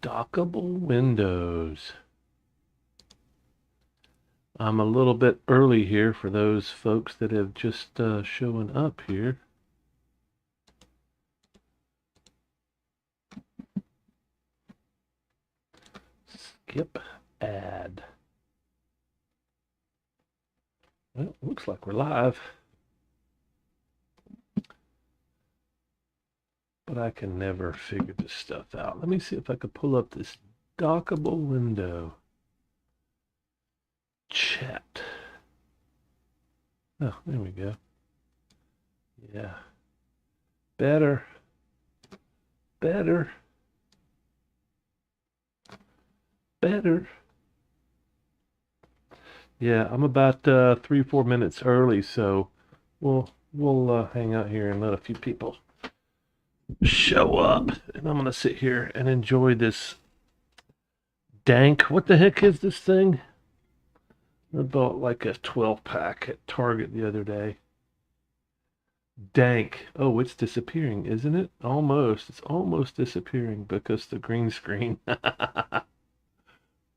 Dockable windows. I'm a little bit early here for those folks that have just showing up here. Skip ad. Well, looks like we're live. But I can never figure this stuff out. Let me see if I could pull up this dockable window. Chat. Oh, there we go. Yeah. Better. Better. Better. Yeah, I'm about 3-4 minutes early, so we'll hang out here and let a few people show up, and I'm gonna sit here and enjoy this dank. What the heck is this thing? I bought like a 12-pack at Target the other day. Dank. Oh, it's disappearing, isn't it? Almost. It's almost disappearing because the green screen.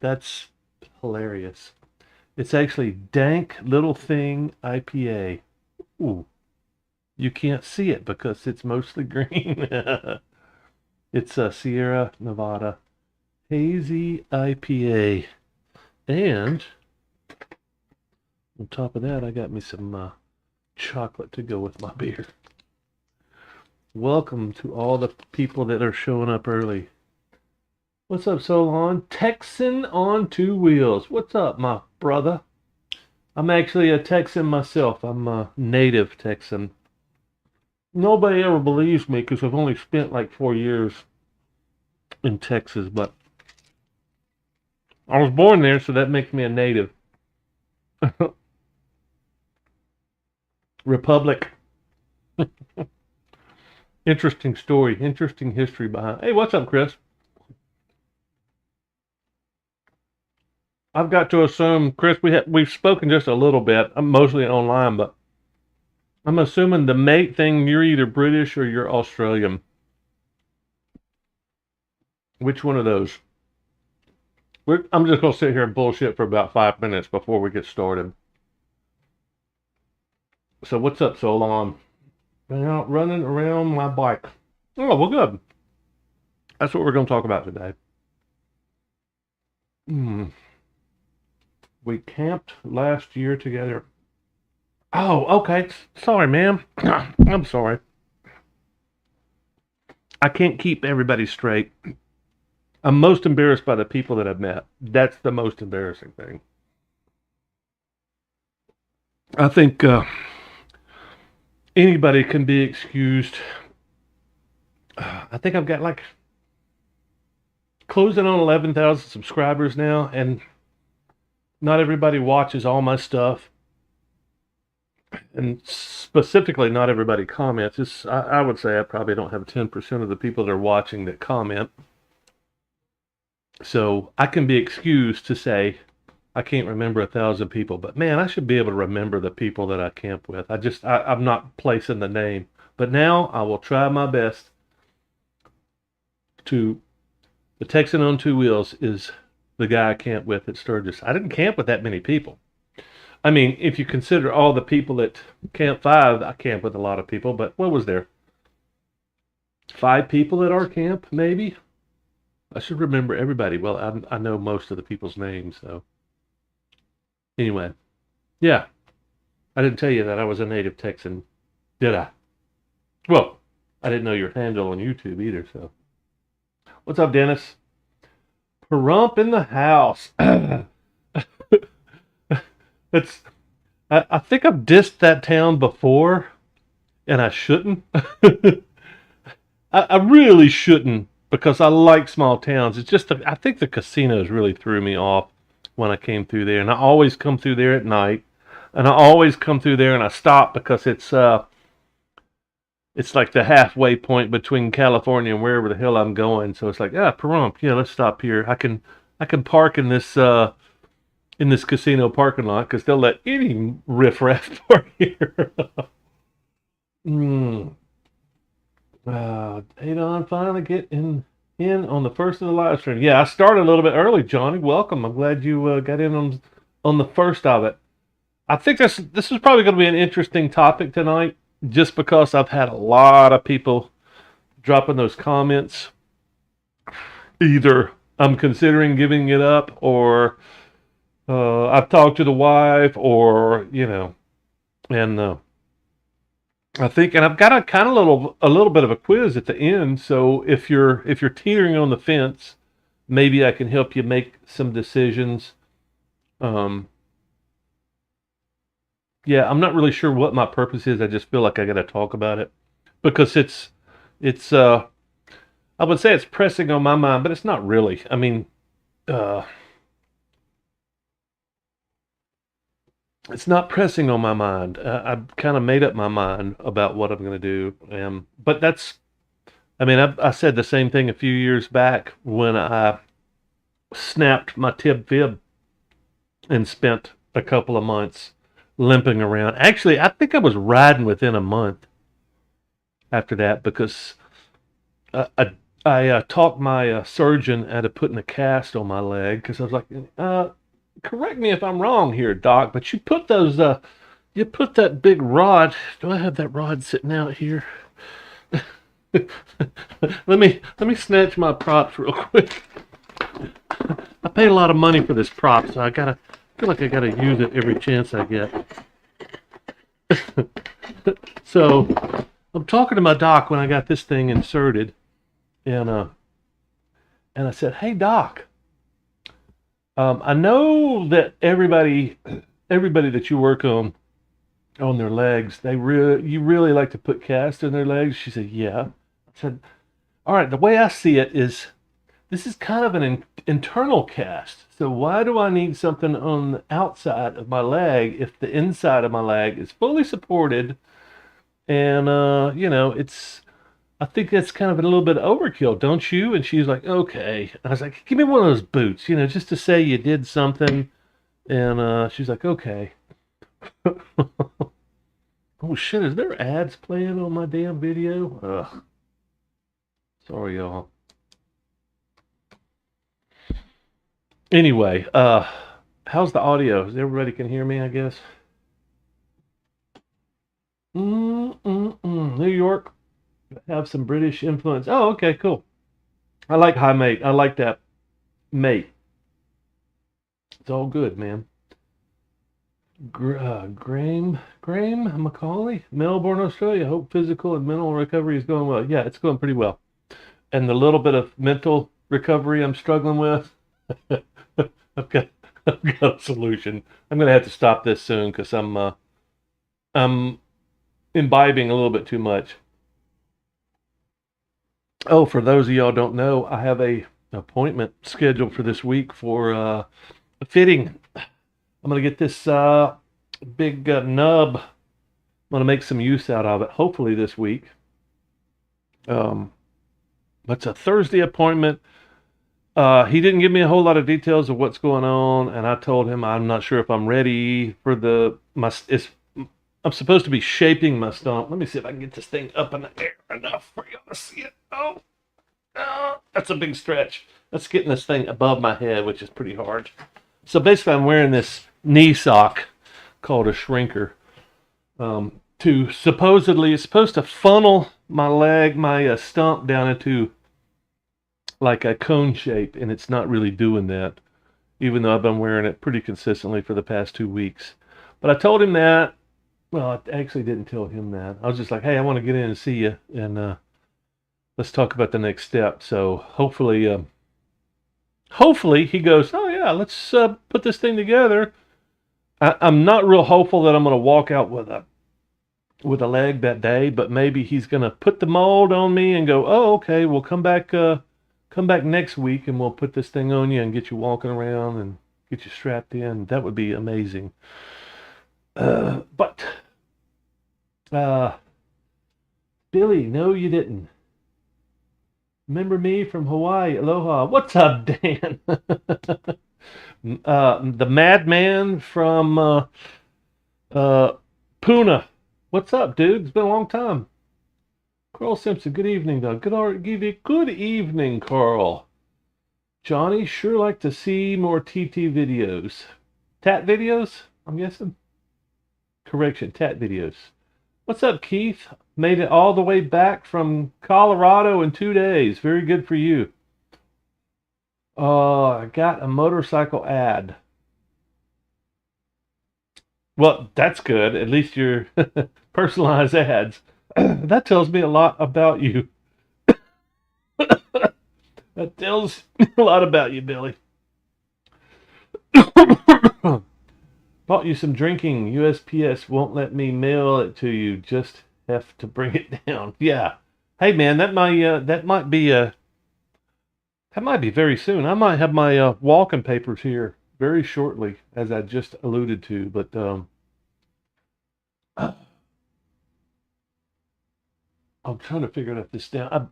That's hilarious. It's actually Dank Little Thing IPA. Ooh. You can't see it because it's mostly green. It's a Sierra Nevada Hazy IPA. And on top of that, I got me some chocolate to go with my beer. Welcome to all the people that are showing up early. What's up, Solon? Texan on two wheels. What's up, my brother? I'm actually a Texan myself. I'm a native Texan. Nobody ever believes me because I've only spent like 4 years in Texas, but I was born there, so that makes me a native. Republic. Interesting story, interesting history behind. Hey, what's up, Chris? I've got to assume, Chris, we've spoken just a little bit. I'm mostly online, but I'm assuming the mate thing, you're either British or you're Australian. Which one of those? I'm just going to sit here and bullshit for about 5 minutes before we get started. So what's up, Solon? Been out running around my bike. Oh, well, good. That's what we're going to talk about today. We camped last year together. Oh, okay. Sorry, ma'am. I'm sorry. I can't keep everybody straight. I'm most embarrassed by the people that I've met. That's the most embarrassing thing. I think anybody can be excused. I think I've got like closing on 11,000 subscribers now, and not everybody watches all my stuff. And specifically, not everybody comments. I would say I probably don't have 10% of the people that are watching that comment. So I can be excused to say I can't remember 1,000 people, but man, I should be able to remember the people that I camp with. I'm not placing the name, but now I will try my best to. The Texan on two wheels is the guy I camped with at Sturgis. I didn't camp with that many people. I mean, if you consider all the people at Camp 5, I camped with a lot of people, but what was there? 5 people at our camp, maybe? I should remember everybody. Well, I know most of the people's names, so. Anyway, yeah. I didn't tell you that I was a native Texan, did I? Well, I didn't know your handle on YouTube either, so. What's up, Dennis? Perump in the house. I think I've dissed that town before, and I shouldn't. I really shouldn't, because I like small towns. It's just I think the casinos really threw me off when I came through there, and I always come through there at night, and I always come through there and I stop because it's like the halfway point between California and wherever the hell I'm going. So it's like, Pahrump, yeah, let's stop here. I can park in this casino parking lot because they'll let any riffraff park here. Adon finally getting in on the first of the live stream. Yeah, I started a little bit early, Johnny. Welcome. I'm glad you got in on the first of it. I think this is probably going to be an interesting topic tonight, just because I've had a lot of people dropping those comments. Either I'm considering giving it up, or I've talked to the wife, or and I think, and I've got a kind of a little bit of a quiz at the end. So if you're teetering on the fence, maybe I can help you make some decisions. Um, yeah, I'm not really sure what my purpose is. I just feel like I got to talk about it because it's I would say it's pressing on my mind, but it's not really. I mean, uh, it's not pressing on my mind. I've kind of made up my mind about what I'm going to do. But I mean, I said the same thing a few years back when I snapped my tib fib and spent a couple of months limping around. Actually, I think I was riding within a month after that because I talked my surgeon out of putting a cast on my leg because I was like, correct me if I'm wrong here, doc, but you put that big rod. Do I have that rod sitting out here? let me snatch my props real quick. I paid a lot of money for this prop, so I feel like I gotta use it every chance I get. So I'm talking to my doc when I got this thing inserted, and I said, "Hey doc, I know that everybody that you work on their legs, you really like to put cast in their legs." She said, "Yeah." I said, "All right, the way I see it is this is kind of an internal cast. So why do I need something on the outside of my leg if the inside of my leg is fully supported?" And it's I think that's kind of a little bit overkill, don't you? And she's like, "Okay." And I was like, "Give me one of those boots, just to say you did something." And she's like, "Okay." Oh shit, is there ads playing on my damn video? Ugh. Sorry, y'all. Anyway, how's the audio? Everybody can hear me, I guess. New York, have some British influence. Oh, okay, cool. I like high mate. I like that mate. It's all good, man. Graham Macaulay, Melbourne, Australia. Hope physical and mental recovery is going well. Yeah, it's going pretty well. And the little bit of mental recovery I'm struggling with, I've got I've got a solution. I'm gonna have to stop this soon because I'm imbibing a little bit too much. Oh, for those of y'all don't know, I have a appointment scheduled for this week for a fitting. I'm gonna get this big nub. I'm gonna make some use out of it. Hopefully this week. It's a Thursday appointment. He didn't give me a whole lot of details of what's going on, and I told him I'm not sure if I'm ready for I'm supposed to be shaping my stump. Let me see if I can get this thing up in the air enough for y'all to see it. Oh, that's a big stretch. That's getting this thing above my head, which is pretty hard. So basically, I'm wearing this knee sock called a shrinker. To supposedly, it's supposed to funnel my stump down into like a cone shape, and it's not really doing that, even though I've been wearing it pretty consistently for the past 2 weeks. But I told him that. Well, I actually didn't tell him that. I was just like, "Hey, I want to get in and see you, and let's talk about the next step." So hopefully he goes, "Oh yeah, let's put this thing together." I'm not real hopeful that I'm going to walk out with a leg that day, but maybe he's going to put the mold on me and go, "Oh, okay, we'll come back next week and we'll put this thing on you and get you walking around and get you strapped in." That would be amazing. But Billy, no, you didn't. Remember me from Hawaii? Aloha. What's up, Dan? The madman from Puna. What's up, dude? It's been a long time. Carl Simpson, good evening, though. Good evening, Carl. Johnny, sure like to see more TT videos. Tat videos, I'm guessing? Correction, tat videos. What's up, Keith? Made it all the way back from Colorado in 2 days. Very good for you. I got a motorcycle ad. Well, that's good. At least you're personalized ads. That tells me a lot about you. That tells me a lot about you, Billy. Bought you some drinking. USPS won't let me mail it to you. Just have to bring it down. Yeah. Hey, man, that might be very soon. I might have my walking papers here very shortly, as I just alluded to. But I'm trying to figure out this down.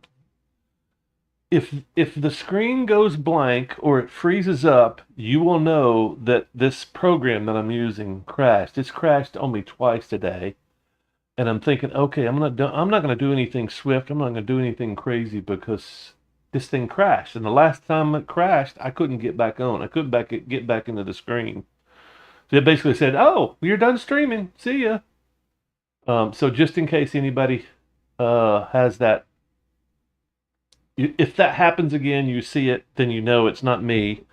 If the screen goes blank or it freezes up, you will know that this program that I'm using crashed. It's crashed on me twice today, and I'm thinking, okay, I'm not going to do anything swift. I'm not going to do anything crazy because this thing crashed. And the last time it crashed, I couldn't get back on. I couldn't get back into the screen. So it basically said, "Oh, you're done streaming. See ya." So just in case anybody has that. If that happens again, you see it, then you know it's not me.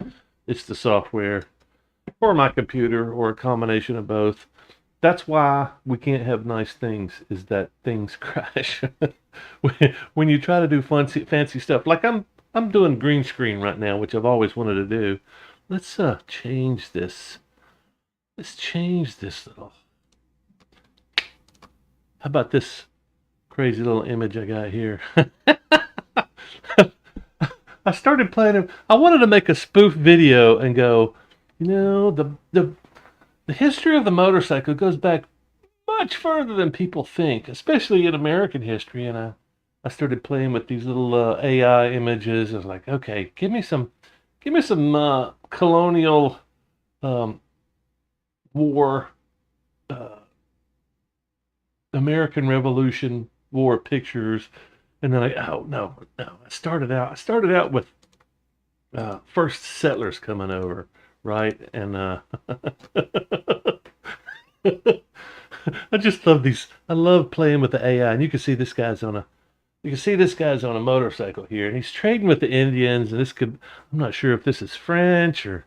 It's the software or my computer or a combination of both. That's why we can't have nice things, is that things crash. When you try to do fancy stuff, like I'm doing green screen right now, which I've always wanted to do. Let's change this. Let's change this little. How about this crazy little image I got here? I started playing it. I wanted to make a spoof video and go, the history of the motorcycle goes back much further than people think, especially in American history. And I started playing with these little AI images. I was like, okay, give me some colonial war, uh, American Revolution war pictures. And then no. I started out with first settlers coming over, right? And I just love these. I love playing with the AI. And you can see this guy's on a motorcycle here, and he's trading with the Indians. And I'm not sure if this is French or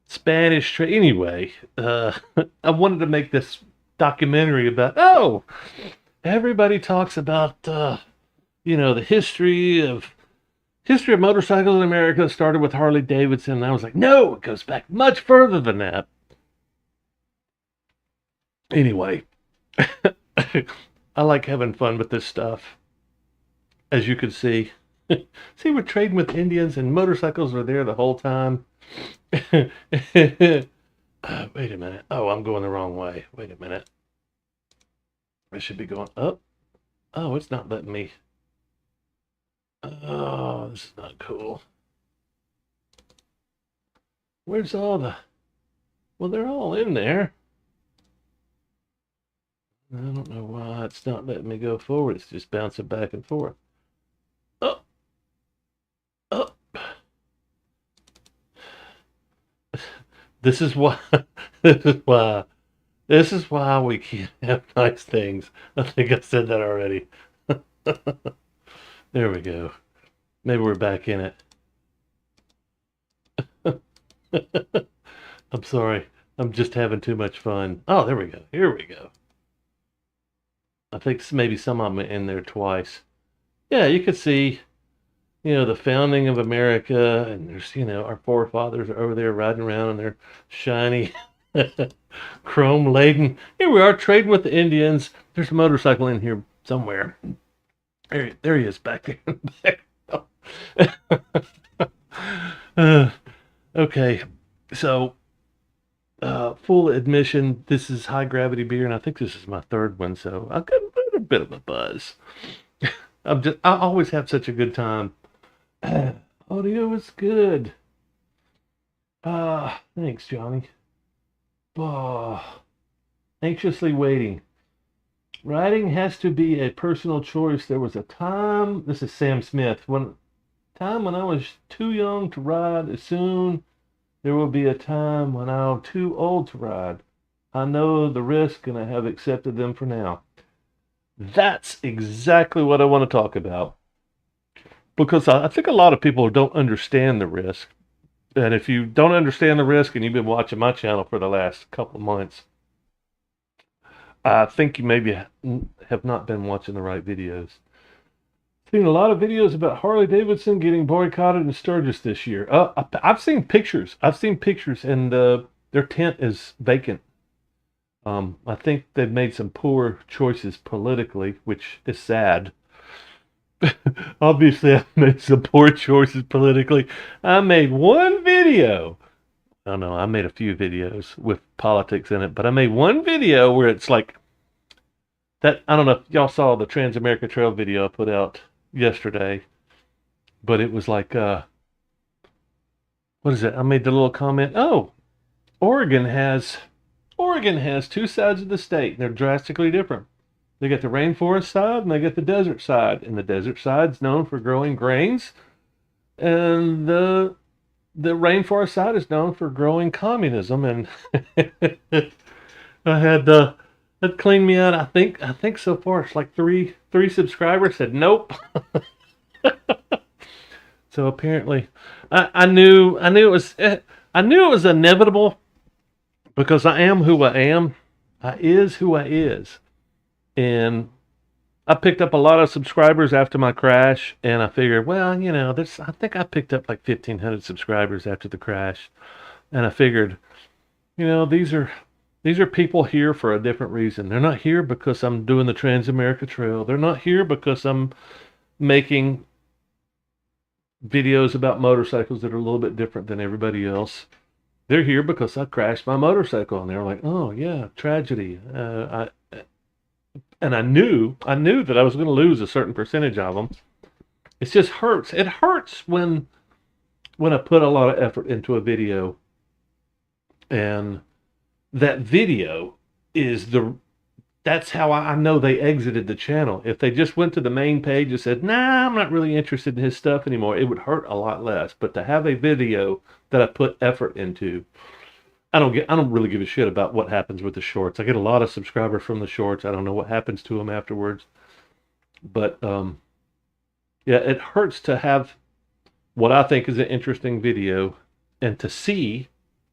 Spanish trade. Anyway, I wanted to make this documentary about. Everybody talks about. The history of motorcycles in America started with Harley Davidson. And I was like, no, it goes back much further than that. Anyway, I like having fun with this stuff. As you can see. See, we're trading with Indians and motorcycles were there the whole time. Wait a minute. Oh, I'm going the wrong way. Wait a minute. I should be going up. Oh, it's not letting me. Oh, this is not cool. Where's all the... Well, they're all in there. I don't know why it's not letting me go forward. It's just bouncing back and forth. Oh. Oh. This is why... This is why we can't have nice things. I think I said that already. There we go. Maybe we're back in it. I'm sorry. I'm just having too much fun. Oh, there we go. Here we go. I think maybe some of them are in there twice. Yeah, you could see, the founding of America, and there's, our forefathers are over there riding around in their shiny, chrome laden. Here we are trading with the Indians. There's a motorcycle in here somewhere. There he is back there. Okay, so full admission, this is high gravity beer, and I think this is my third one, so I've got a bit of a buzz. I always have such a good time. Audio is good. Thanks, Johnny. Anxiously waiting. Riding has to be a personal choice. There was a time, this is Sam Smith, when I was too young to ride. As soon there will be a time when I'm too old to ride. I know the risk and I have accepted them for now. That's exactly what I want to talk about because I think a lot of people don't understand the risk. And if you don't understand the risk and you've been watching my channel for the last couple of months, I think you maybe have not been watching the right videos. Seen a lot of videos about Harley Davidson getting boycotted in Sturgis this year. I've seen pictures. And their tent is vacant. I think they've made some poor choices politically, which is sad. Obviously, I've made some poor choices politically. I made one video. I don't know, I made a few videos with politics in it, but I made one video where it's like that. I don't know if y'all saw the Trans-America Trail video I put out yesterday, but it was like, what is it? I made the little comment, oh, Oregon has two sides of the state, and they're drastically different. They got the rainforest side and they got the desert side. And the desert side's known for growing grains, and the rainforest side is known for growing communism. And I had that cleaned me out. I think so far it's like three subscribers said nope. So apparently, I knew it was inevitable because I am who I am. I is who I is. And I picked up a lot of subscribers after my crash, and I figured, well, you know, I think I picked up like 1,500 subscribers after the crash, and I figured, you know, these are people here for a different reason. They're not here because I'm doing the Trans-America Trail. They're not here because I'm making videos about motorcycles that are a little bit different than everybody else. They're here because I crashed my motorcycle, and they're like, oh yeah, tragedy. And I knew that I was going to lose a certain percentage of them. It just hurts. It hurts when I put a lot of effort into a video, and that video is that's how I know they exited the channel. If they just went to the main page and said, nah, I'm not really interested in his stuff anymore, it would hurt a lot less. But to have a video that I put effort into, I don't really give a shit about what happens with the shorts. I get a lot of subscribers from the shorts. I don't know what happens to them afterwards. But yeah, it hurts to have what I think is an interesting video and to see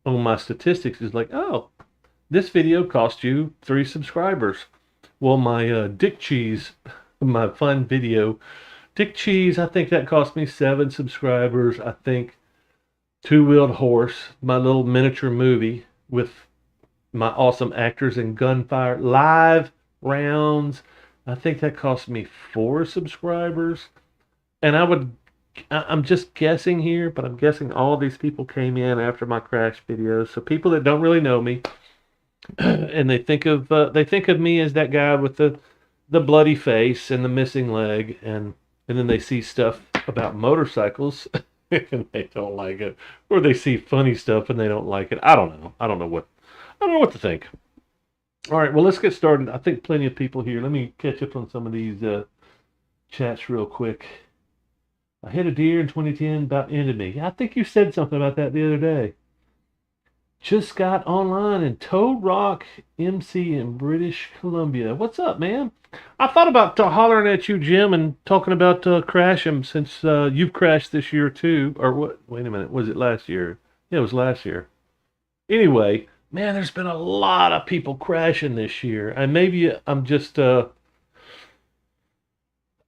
on my statistics is like, oh, this video cost you 3 subscribers. Well, my Dick Cheese, my fun video, Dick Cheese, I think that cost me 7 subscribers. I think Two-Wheeled Horse, my little miniature movie with my awesome actors and gunfire, live rounds, I think that cost me 4 subscribers. And I'm just guessing here, but I'm guessing all these people came in after my crash videos. So people that don't really know me, and they think of me as that guy with the bloody face and the missing leg, and then they see stuff about motorcycles and they don't like it, or they see funny stuff and they don't like it. I don't know. I don't know what to think. All right, well, let's get started. I think plenty of people here. Let me catch up on some of these chats real quick. I hit a deer in 2010, about ended me. I think you said something about that the other day. Just got online in Toad Rock, MC in British Columbia. What's up, man? I thought about hollering at you, Jim, and talking about crashing since you've crashed this year too. Or what? Wait a minute. Was it last year? Yeah, it was last year. Anyway, man, there's been a lot of people crashing this year. And maybe I'm just I'm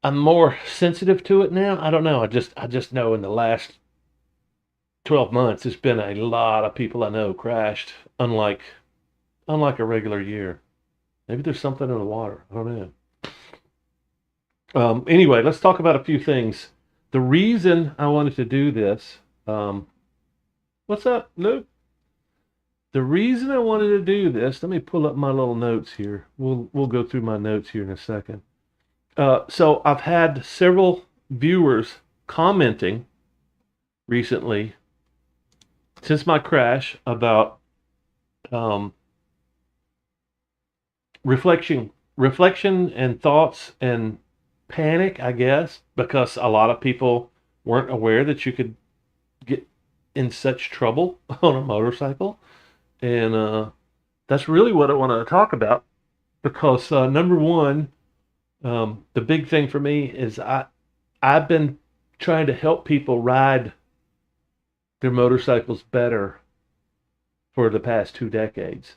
more sensitive to it now. I don't know. I just know in the last 12 months, it's been a lot of people I know crashed, unlike a regular year. Maybe there's something in the water. I don't know. Anyway, let's talk about a few things. The reason I wanted to do this, what's up, Luke? The reason I wanted to do this, let me pull up my little notes here. We'll go through my notes here in a second. So I've had several viewers commenting recently since my crash about reflecting reflection and thoughts and panic, I guess, because a lot of people weren't aware that you could get in such trouble on a motorcycle. And that's really what I want to talk about because number one, the big thing for me is I've been trying to help people ride their motorcycles better for the past 2 decades.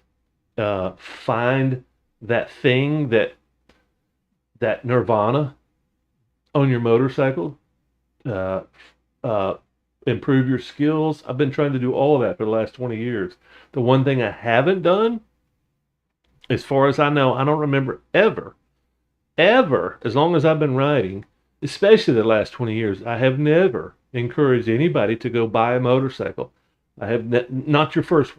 Find that thing that nirvana on your motorcycle. Uh, uh, Improve your skills. I've been trying to do all of that for the last 20 years. The one thing I haven't done, as far as I know, I don't remember ever, as long as I've been riding, especially the last 20 years, I have never encouraged anybody to go buy a motorcycle. I have not your first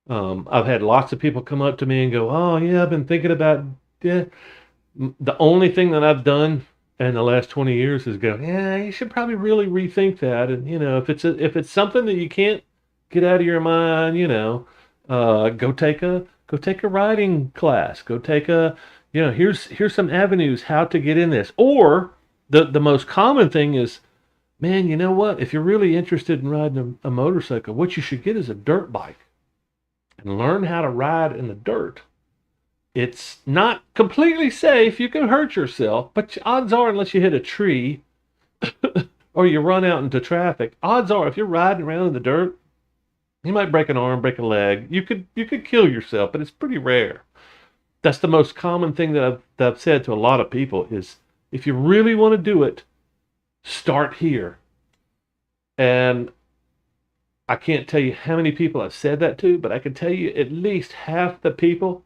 one. I've had lots of people come up to me and go, "Oh yeah, I've been thinking about." Yeah, the only thing that I've done in the last 20 years is go, "Yeah, you should probably really rethink that." And if it's something that you can't get out of your mind, go take a riding class. Go take a, here's some avenues how to get in this. Or the most common thing is, man, you know what? If you're really interested in riding a motorcycle, what you should get is a dirt bike and learn how to ride in the dirt. It's not completely safe. You can hurt yourself, but odds are, unless you hit a tree or you run out into traffic, odds are if you're riding around in the dirt, you might break an arm, break a leg. You could kill yourself, but it's pretty rare. That's the most common thing that I've said to a lot of people is if you really want to do it, start here. And I can't tell you how many people I've said that to, but I can tell you at least half the people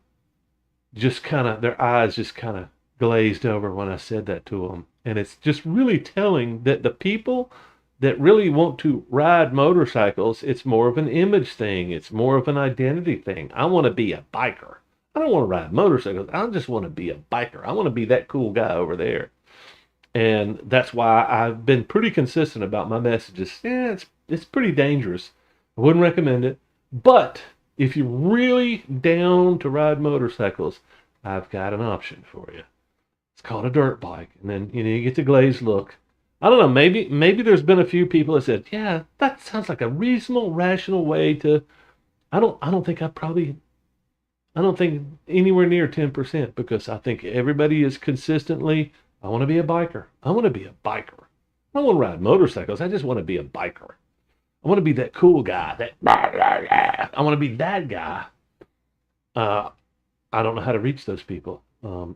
just kind of, their eyes just kind of glazed over when I said that to them. And it's just really telling that the people that really want to ride motorcycles, it's more of an image thing. It's more of an identity thing. I want to be a biker. I don't want to ride motorcycles. I just want to be a biker. I want to be that cool guy over there. And that's why I've been pretty consistent about my messages. Yeah, it's pretty dangerous. I wouldn't recommend it. But if you're really down to ride motorcycles, I've got an option for you. It's called a dirt bike. And then you get the glazed look. I don't know, maybe there's been a few people that said, "Yeah, that sounds like a reasonable, rational way to." I don't think anywhere near 10% because I think everybody is consistently, I want to be a biker. I want to be a biker. I don't want to ride motorcycles. I just want to be a biker. I want to be that cool guy. I want to be that guy. I don't know how to reach those people.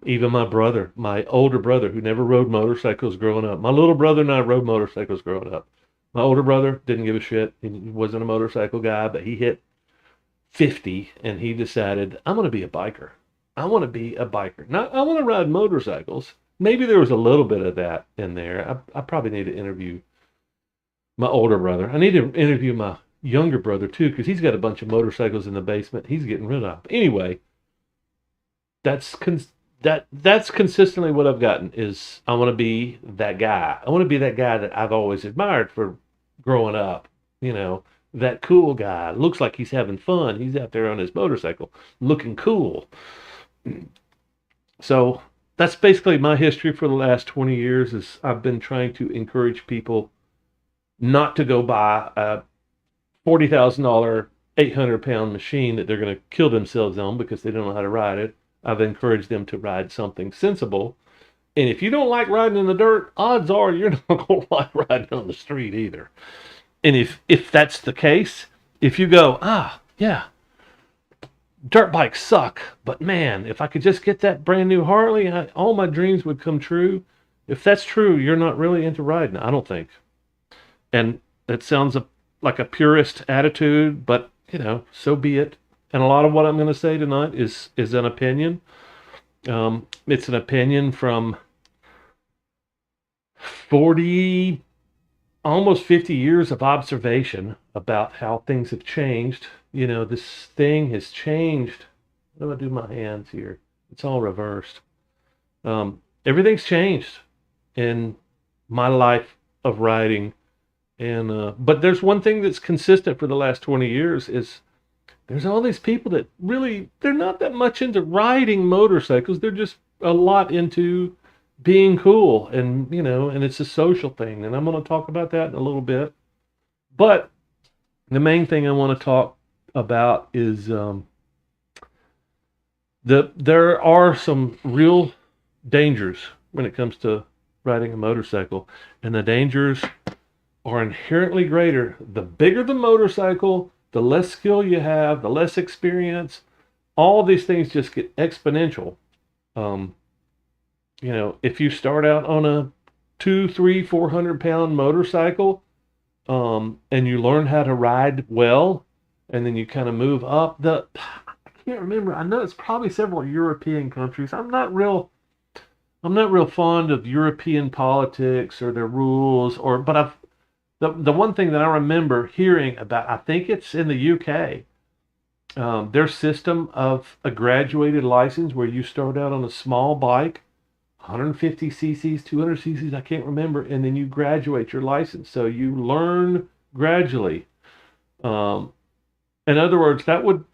Even my brother, my older brother, who never rode motorcycles growing up. My little brother and I rode motorcycles growing up. My older brother didn't give a shit. He wasn't a motorcycle guy, but he hit 50 and he decided, I'm going to be a biker. I want to be a biker. Now, I want to ride motorcycles. Maybe there was a little bit of that in there. I probably need to interview my older brother. I need to interview my younger brother too, because he's got a bunch of motorcycles in the basement he's getting rid of. Anyway, that's consistently what I've gotten is I want to be that guy. I want to be that guy that I've always admired for growing up. That cool guy. Looks like he's having fun. He's out there on his motorcycle looking cool. So that's basically my history for the last 20 years is I've been trying to encourage people not to go buy a $40,000, 800-pound machine that they're going to kill themselves on because they don't know how to ride it. I've encouraged them to ride something sensible. And if you don't like riding in the dirt, odds are you're not going to like riding on the street either. And if that's the case, if you go, yeah, dirt bikes suck, but man, if I could just get that brand new Harley, all my dreams would come true. If that's true, you're not really into riding, I don't think. And it sounds like a purist attitude, but, so be it. And a lot of what I'm going to say tonight is an opinion. It's an opinion from almost 50 years of observation about how things have changed. This thing has changed. What do I do with my hands here? It's all reversed. Everything's changed in my life of riding. And but there's one thing that's consistent for the last 20 years is there's all these people that really, they're not that much into riding motorcycles. They're just a lot into being cool, and and it's a social thing. And I'm going to talk about that in a little bit. But the main thing I want to talk about is there are some real dangers when it comes to riding a motorcycle, and the dangers are inherently greater. The bigger the motorcycle, the less skill you have, the less experience. All these things just get exponential. Um, if you start out on a 2, 3, 400 pound motorcycle, and you learn how to ride well, and then you kind of move up. I can't remember. I know it's probably several European countries. I'm not real fond of European politics or their rules, but the one thing that I remember hearing about, I think it's in the UK, their system of a graduated license where you start out on a small bike, 150 cc's, 200 cc's, I can't remember, and then you graduate your license. So you learn gradually. Um, in other words, that would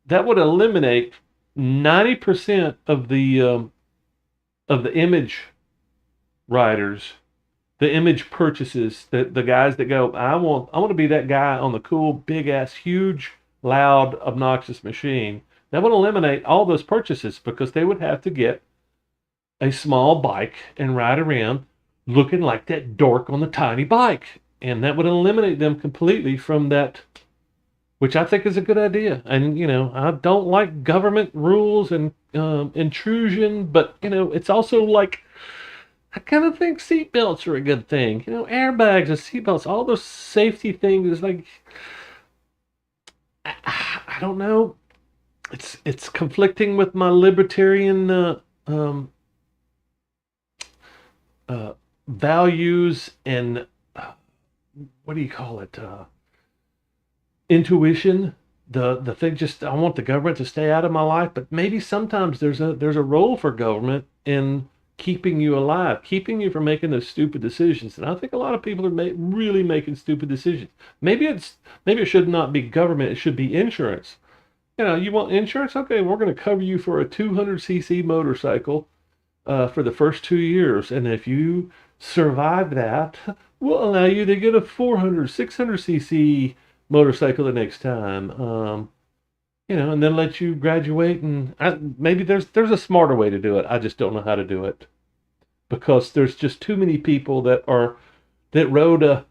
eliminate 90% of the image riders, the image purchases, the guys that go, I want to be that guy on the cool, big ass, huge, loud, obnoxious machine. That would eliminate all those purchases because they would have to get a small bike and ride around looking like that dork on the tiny bike. And that would eliminate them completely from that, which I think is a good idea. And, I don't like government rules and intrusion, but, it's also like, I kind of think seatbelts are a good thing. Airbags and seatbelts, all those safety things is like, I don't know. It's conflicting with my libertarian values and what do you call it? Intuition. The thing, just I want the government to stay out of my life, but maybe sometimes there's a role for government in keeping you alive, keeping you from making those stupid decisions. And I think a lot of people are really making stupid decisions. Maybe it should not be government. It should be insurance. You want insurance? Okay, we're going to cover you for a 200 cc motorcycle for the first 2 years, and if you survive that, we'll allow you to get a 400, 600 cc motorcycle the next time. And then let you graduate. And maybe there's a smarter way to do it. I just don't know how to do it because there's just too many people that rode a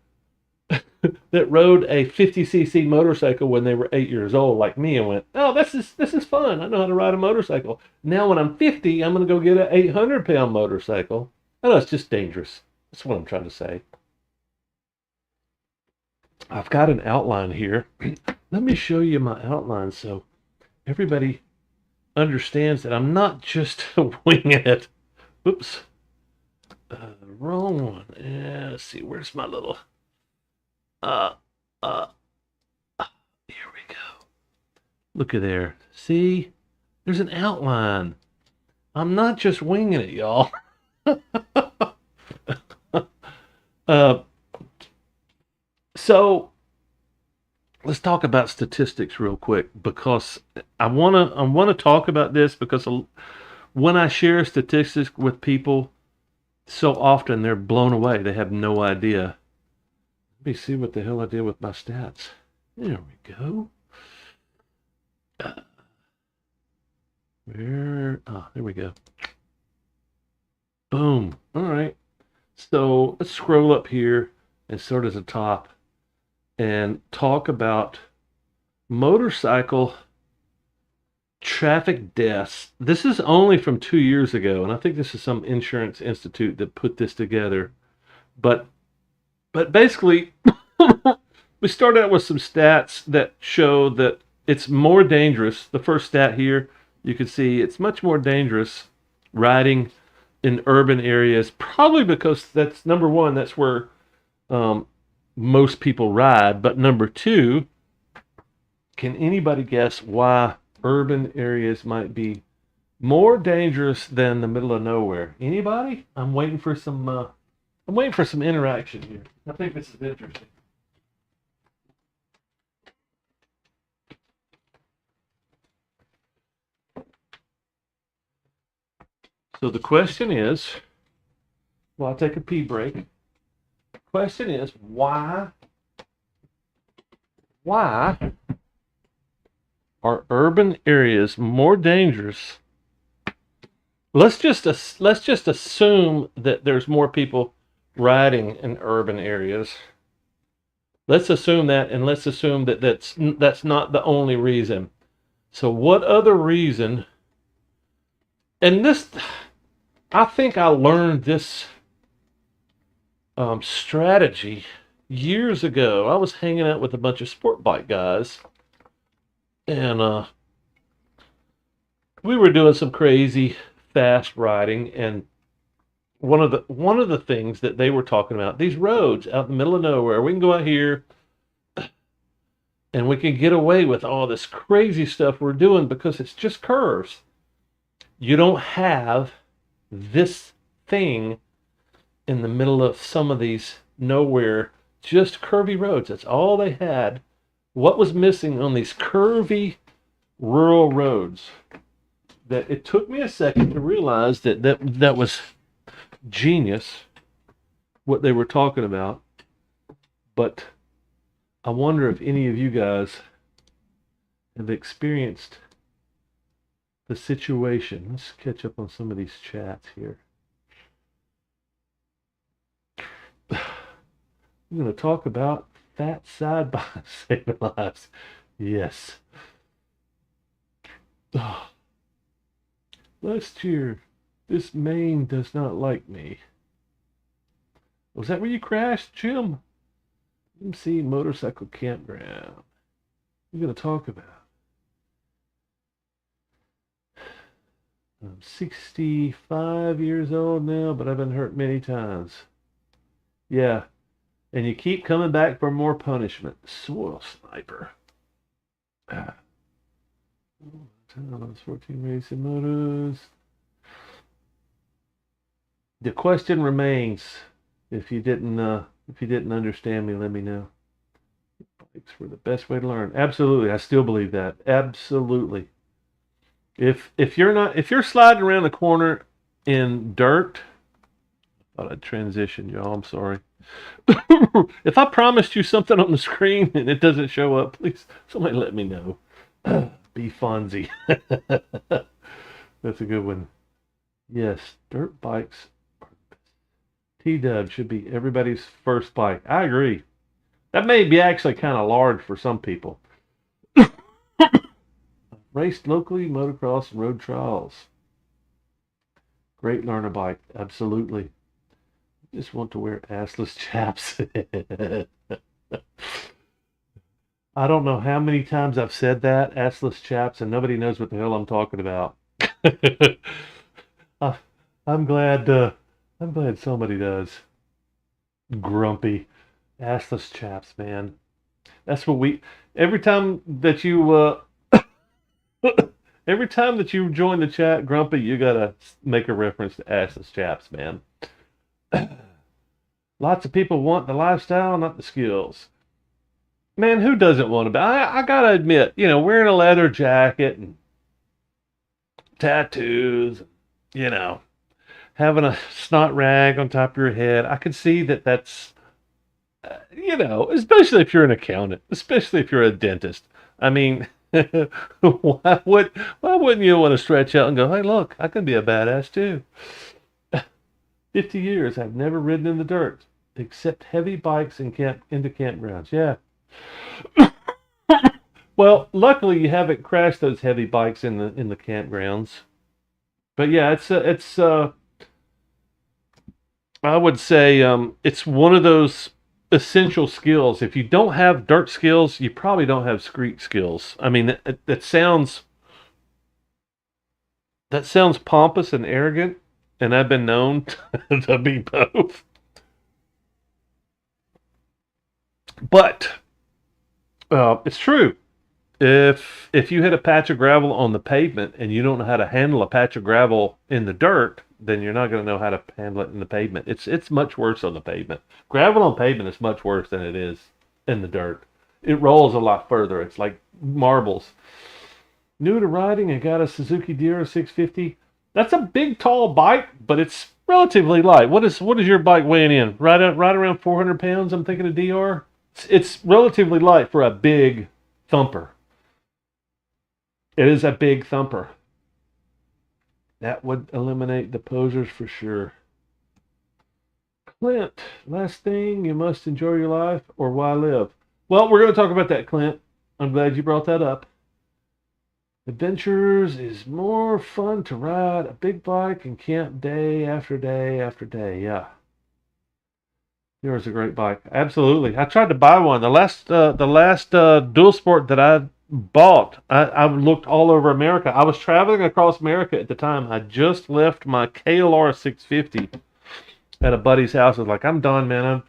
that rode a 50 cc motorcycle when they were 8 years old, like me, and went, "Oh, this is fun. I know how to ride a motorcycle." Now, when I'm 50, I'm going to go get an 800-pound motorcycle. I know it's just dangerous. That's what I'm trying to say. I've got an outline here. Let me show you my outline so everybody understands that I'm not just winging it. Oops. Wrong one. Yeah, let's see. Where's my little... here we go. Look at there. See? There's an outline. I'm not just winging it, y'all. So let's talk about statistics real quick, because I wanna talk about this because when I share statistics with people, so often they're blown away. They have no idea. Let me see what the hell I did with my stats. There we go. There we go. Boom. All right. So let's scroll up here and start at the top and talk about motorcycle traffic deaths. This is only from 2 years ago, and I think this is some insurance institute that put this together. But basically, we start out with some stats that show that it's more dangerous. The first stat here, you can see it's much more dangerous riding in urban areas, probably because that's number one, that's where most people ride. But number two, can anybody guess why urban areas might be more dangerous than the middle of nowhere? Anybody? I'm waiting for some interaction here. I think this is interesting. So the question is, well, I'll take a pee break. The question is, why are urban areas more dangerous? Let's just assume that there's more people riding in urban areas. Let's assume that, and let's assume that that's not the only reason. So what other reason? And this, I think I learned this strategy years ago. I was hanging out with a bunch of sport bike guys, and we were doing some crazy fast riding. And one of the things that they were talking about, these roads out in the middle of nowhere, we can go out here and we can get away with all this crazy stuff we're doing because it's just curves. You don't have this thing in the middle of some of these nowhere, just curvy roads. That's all they had. What was missing on these curvy rural roads? That it took me a second to realize that was genius, what they were talking about. But I wonder if any of you guys have experienced the situation. Let's catch up on some of these chats here. I'm going to talk about fat side by saving lives. Yes. Last year, this Maine does not like me. Was that where you crashed, Jim? MC Motorcycle Campground. We're going to talk about. I'm 65 years old now, but I've been hurt many times. Yeah. And you keep coming back for more punishment. Soil sniper. 14 racing motos. The question remains. If you didn't understand me, let me know. Bikes were the best way to learn. Absolutely, I still believe that. Absolutely. If you're sliding around the corner in dirt, I thought I'd transition, y'all. I'm sorry. If I promised you something on the screen and it doesn't show up, please somebody let me know. Be Fonzie. That's a good one. Yes, dirt bikes. T-Dub should be everybody's first bike. I agree. That may be actually kind of large for some people. Raced locally, motocross, and road trials. Great learner bike. Absolutely. Just want to wear assless chaps. I don't know how many times I've said that, assless chaps, and nobody knows what the hell I'm talking about. I'm glad somebody does. Grumpy. Assless chaps, man. That's what every time that you join the chat, Grumpy, you gotta make a reference to assless chaps, man. Lots of people want the lifestyle, not the skills. Man, who doesn't want to be? I gotta admit, wearing a leather jacket and tattoos, having a snot rag on top of your head, I can see that's, especially if you're an accountant, especially if you're a dentist. I mean, why wouldn't you want to stretch out and go, hey, look, I can be a badass too. 50 years, I've never ridden in the dirt, except heavy bikes into campgrounds. Yeah. Well, luckily you haven't crashed those heavy bikes in the campgrounds. But yeah, it's I would say it's one of those essential skills. If you don't have dirt skills, you probably don't have street skills. I mean, that sounds pompous and arrogant, and I've been known to be both. But it's true. If you hit a patch of gravel on the pavement and you don't know how to handle a patch of gravel in the dirt, then you're not going to know how to handle it in the pavement. It's much worse on the pavement. Gravel on pavement is much worse than it is in the dirt. It rolls a lot further. It's like marbles. New to riding, I got a Suzuki Dira 650. That's a big, tall bike, but it's relatively light. What is your bike weighing in? Right around 400 pounds. I'm thinking of DR. It's relatively light for a big thumper. It is a big thumper. That would eliminate the posers for sure. Clint, last thing, you must enjoy your life or why live? Well, we're going to talk about that, Clint. I'm glad you brought that up. Adventures is more fun to ride a big bike and camp day after day after day. Yeah. Yours is a great bike. Absolutely. I tried to buy one. The last dual sport that I bought, I looked all over America. I was traveling across America at the time. I just left my KLR 650 at a buddy's house. I was like, I'm done, man.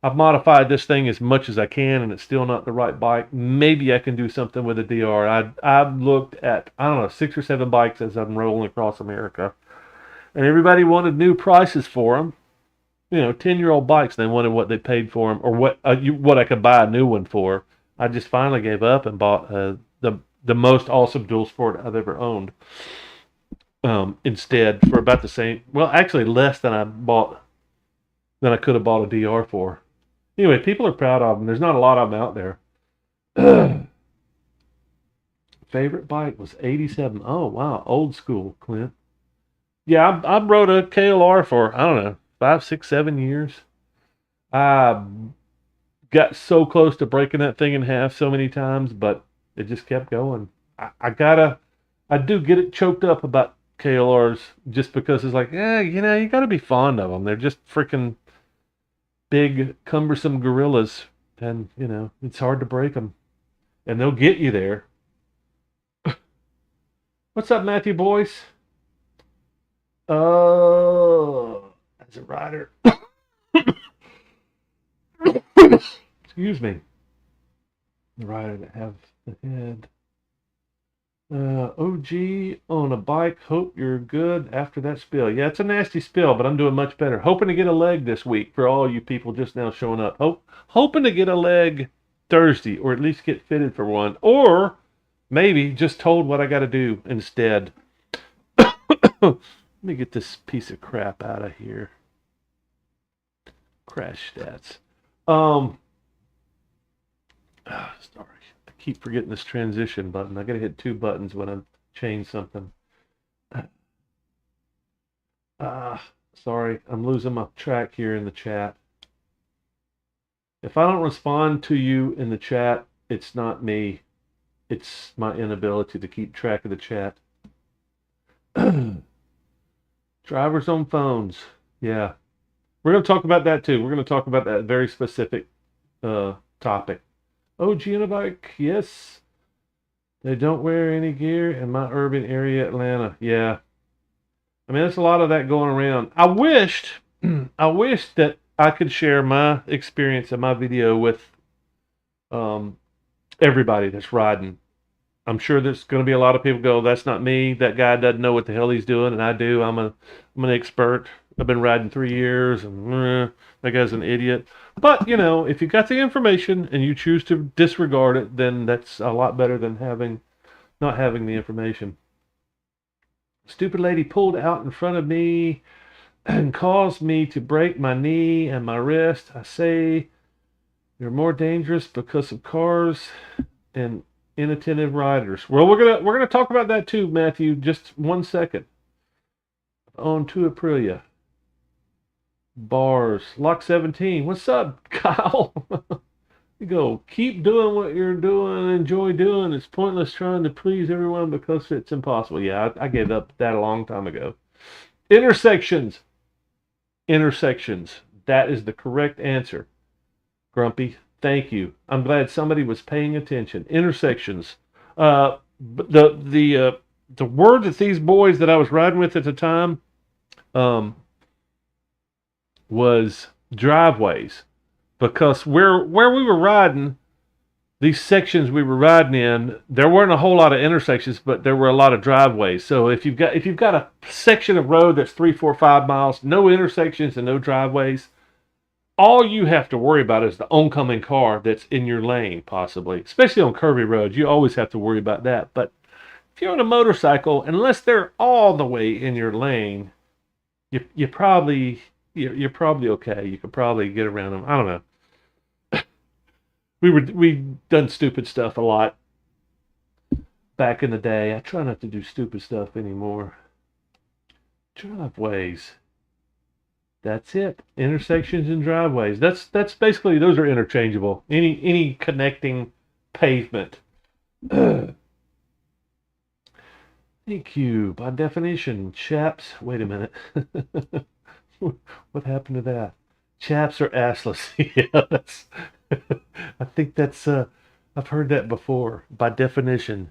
I've modified this thing as much as I can, and it's still not the right bike. Maybe I can do something with a DR. I've looked at, I don't know, 6 or 7 bikes as I'm rolling across America, and everybody wanted new prices for them. 10-year-old bikes. They wanted what they paid for them, or what I could buy a new one for. I just finally gave up and bought the most awesome dual sport I've ever owned. Instead, for about the same, well, actually less than I could have bought a DR for. Anyway, people are proud of them. There's not a lot of them out there. Favorite bike was 87. Oh, wow. Old school, Clint. Yeah, I rode a KLR for, I don't know, 5, 6, 7 years. I got so close to breaking that thing in half so many times, but it just kept going. I do get it choked up about KLRs just because it's like, you got to be fond of them. They're just freaking big, cumbersome gorillas, and it's hard to break them, and they'll get you there. What's up, Matthew Boyce? Oh, as a rider, excuse me, the rider that have the head. OG on a bike. Hope you're good after that spill. Yeah, it's a nasty spill, but I'm doing much better. Hoping to get a leg this week for all you people just now showing up. Hoping to get a leg Thursday, or at least get fitted for one, or maybe just told what I got to do instead. Let me get this piece of crap out of here. Crash stats. Sorry. Keep forgetting this transition button. I gotta hit 2 buttons when I change something. Sorry, I'm losing my track here in the chat. If I don't respond to you in the chat, it's not me. It's my inability to keep track of the chat. Drivers on phones. Yeah. We're going to talk about that too. We're going to talk about that very specific topic. OG on a bike, yes. They don't wear any gear in my urban area, Atlanta. Yeah. I mean, there's a lot of that going around. I wished that I could share my experience in my video with everybody that's riding. I'm sure there's going to be a lot of people go, that's not me. That guy doesn't know what the hell he's doing, and I do. I'm an expert. I've been riding 3 years, and that guy's an idiot. But, if you got the information and you choose to disregard it, then that's a lot better than not having the information. Stupid lady pulled out in front of me and caused me to break my knee and my wrist. I say they're more dangerous because of cars and inattentive riders. Well, we're gonna talk about that too, Matthew. Just 1 second. On to Aprilia. Bars. Lock 17. What's up, Kyle? You go, keep doing what you're doing, enjoy doing. It's pointless trying to please everyone because it's impossible. Yeah, I gave up that a long time ago. Intersections. Intersections. That is the correct answer. Grumpy, thank you. I'm glad somebody was paying attention. Intersections. The word that these boys that I was riding with at the time was driveways, because where we were riding, these sections we were riding in, there weren't a whole lot of intersections, but there were a lot of driveways. So if you've got a section of road that's 3, 4, 5 miles, no intersections and no driveways, all you have to worry about is the oncoming car that's in your lane, possibly. Especially on curvy roads, you always have to worry about that. But if you're on a motorcycle, unless they're all the way in your lane, you probably you're probably okay. You could probably get around them. I don't know. We done stupid stuff a lot back in the day. I try not to do stupid stuff anymore. Driveways. That's it. Intersections and driveways. That's basically, those are interchangeable. Any connecting pavement. Thank you. By definition, chaps. Wait a minute. What happened to that? Chaps are assless. Yeah, that's. I think that's. I've heard that before. By definition,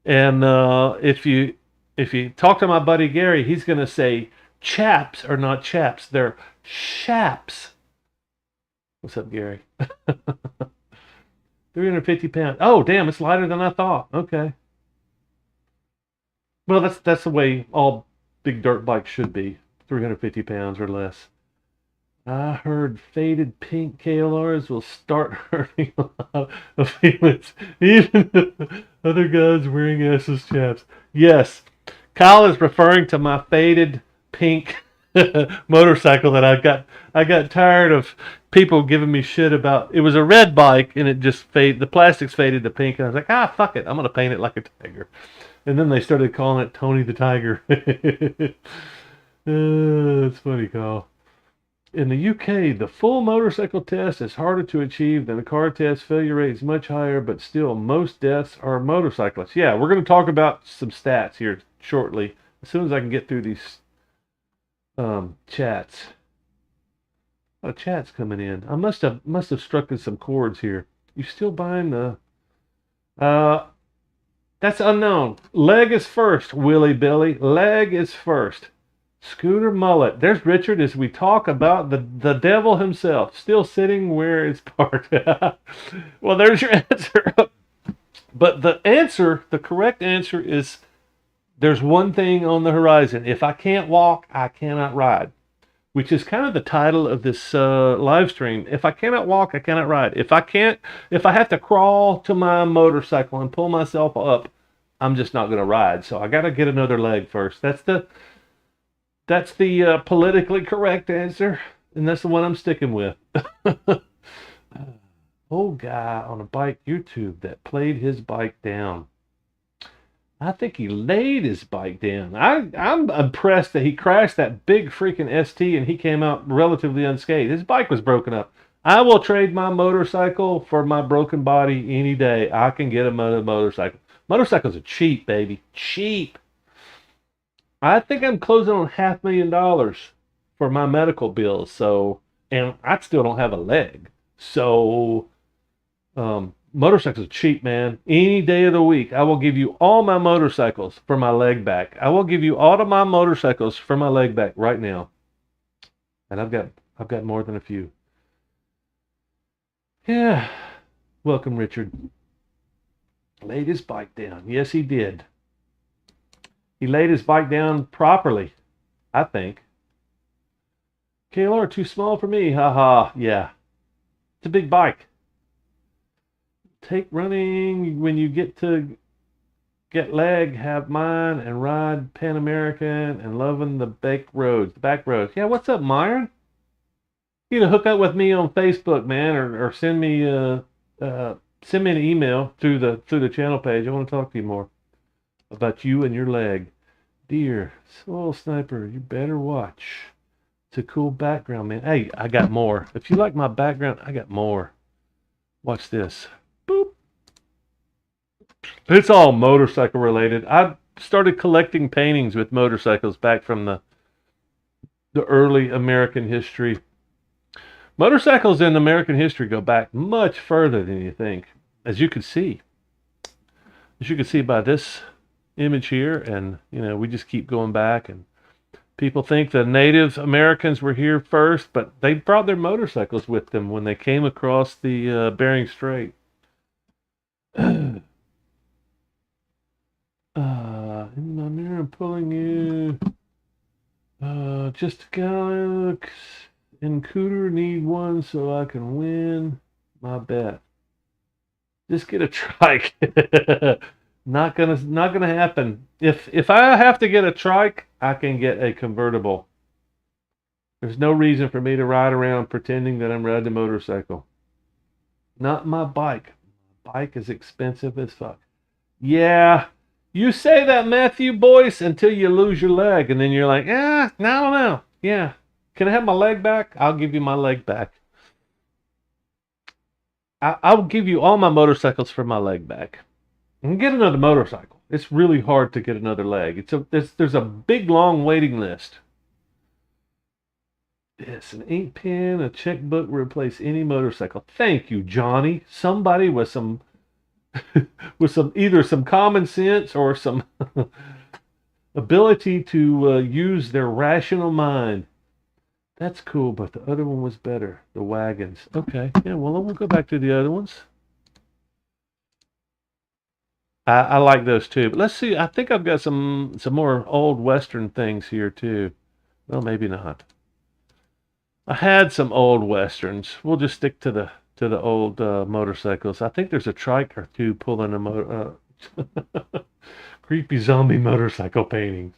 and if you talk to my buddy Gary, he's gonna say chaps are not chaps. They're chaps. What's up, Gary? 350 pounds. Oh, damn! It's lighter than I thought. Okay. Well, that's the way all big dirt bikes should be. 350 pounds or less. I heard faded pink KLRs will start hurting a lot of feelings, even if other guys wearing SS chaps. Yes, Kyle is referring to my faded pink motorcycle that I got tired of people giving me shit about. It was a red bike and it just faded. The plastics faded to pink, and I was like, fuck it, I'm gonna paint it like a tiger. And then they started calling it Tony the Tiger. That's funny, Kyle. In the UK, the full motorcycle test is harder to achieve than a car test. Failure rate is much higher, but still, most deaths are motorcyclists. Yeah, we're going to talk about some stats here shortly, as soon as I can get through these chats. A lot of chats coming in. I must have struck in some chords here. You still buying the? That's unknown. Leg is first, Willie Billy. Leg is first. Scooter Mullet. There's Richard as we talk about the devil himself, still sitting where it's parked. Well, there's your answer. But the correct answer is, there's one thing on the horizon. If I can't walk, I cannot ride, which is kind of the title of this live stream. If I cannot walk, I cannot ride. If I have to crawl to my motorcycle and pull myself up, I'm just not going to ride. So I got to get another leg first. That's the politically correct answer, and that's the one I'm sticking with. Old guy on a bike YouTube that played his bike down. I think he laid his bike down. I'm impressed that he crashed that big freaking ST and he came out relatively unscathed. His bike was broken up. I will trade my motorcycle for my broken body any day. I can get a motorcycle. Motorcycles are cheap, baby. Cheap. I think I'm closing on $500,000 for my medical bills. So, and I still don't have a leg. So, motorcycles are cheap, man. Any day of the week, I will give you all my motorcycles for my leg back. I will give you all of my motorcycles for my leg back right now. And I've got more than a few. Yeah. Welcome, Richard. Laid his bike down. Yes, he did. He laid his bike down properly, I think. KLR, too small for me. Haha, yeah. It's a big bike. Take running when you get get leg, have mine, and ride Pan American and loving the back roads. The back roads. Yeah, what's up, Myron? You know, hook up with me on Facebook, man, or send me an email through the channel page. I want to talk to you more about you and your leg. Dear Soul Sniper, you better watch. It's a cool background, man. Hey, I got more. If you like my background, I got more. Watch this. Boop. It's all motorcycle related. I started collecting paintings with motorcycles back from the early American history. Motorcycles in American history go back much further than you think, as you can see. As you can see by this image here, and we just keep going back, and people think the Native Americans were here first, but they brought their motorcycles with them when they came across the Bering Strait. In my mirror, I'm pulling you. Just Galax and Cooter need one so I can win my bet. Just get a trike. Not gonna happen. If I have to get a trike, I can get a convertible. There's no reason for me to ride around pretending that I'm riding a motorcycle. Not my bike. Bike is expensive as fuck. Yeah, you say that, Matthew Boyce, until you lose your leg, and then you're like, I don't know. Yeah, can I have my leg back? I'll give you my leg back. I'll give you all my motorcycles for my leg back. And get another motorcycle. It's really hard to get another leg. There's a big long waiting list. Yes, an ink pen, a checkbook will replace any motorcycle. Thank you, Johnny. Somebody with some with some either some common sense or some ability to use their rational mind. That's cool, but the other one was better. The wagons. Okay, yeah. Well, we'll go back to the other ones. I like those too. But let's see. I think I've got some more old Western things here too. Well, maybe not. I had some old Westerns. We'll just stick to the old motorcycles. I think there's a trike or two pulling a motor. Creepy zombie motorcycle paintings.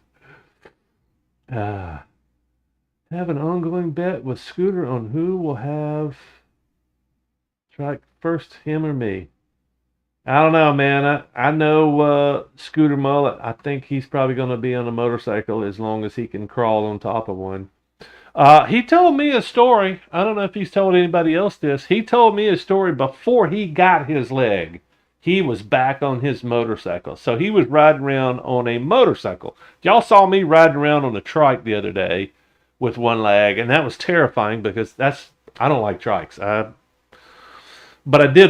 Uh, have an ongoing bet with Scooter on who will have trike first, him or me. I don't know, man. I know Scooter Mullet. I think he's probably going to be on a motorcycle as long as he can crawl on top of one. He told me a story. I don't know if he's told anybody else this. He told me a story before he got his leg. He was back on his motorcycle. So he was riding around on a motorcycle. Y'all saw me riding around on a trike the other day with one leg, and that was terrifying because I don't like trikes. But I do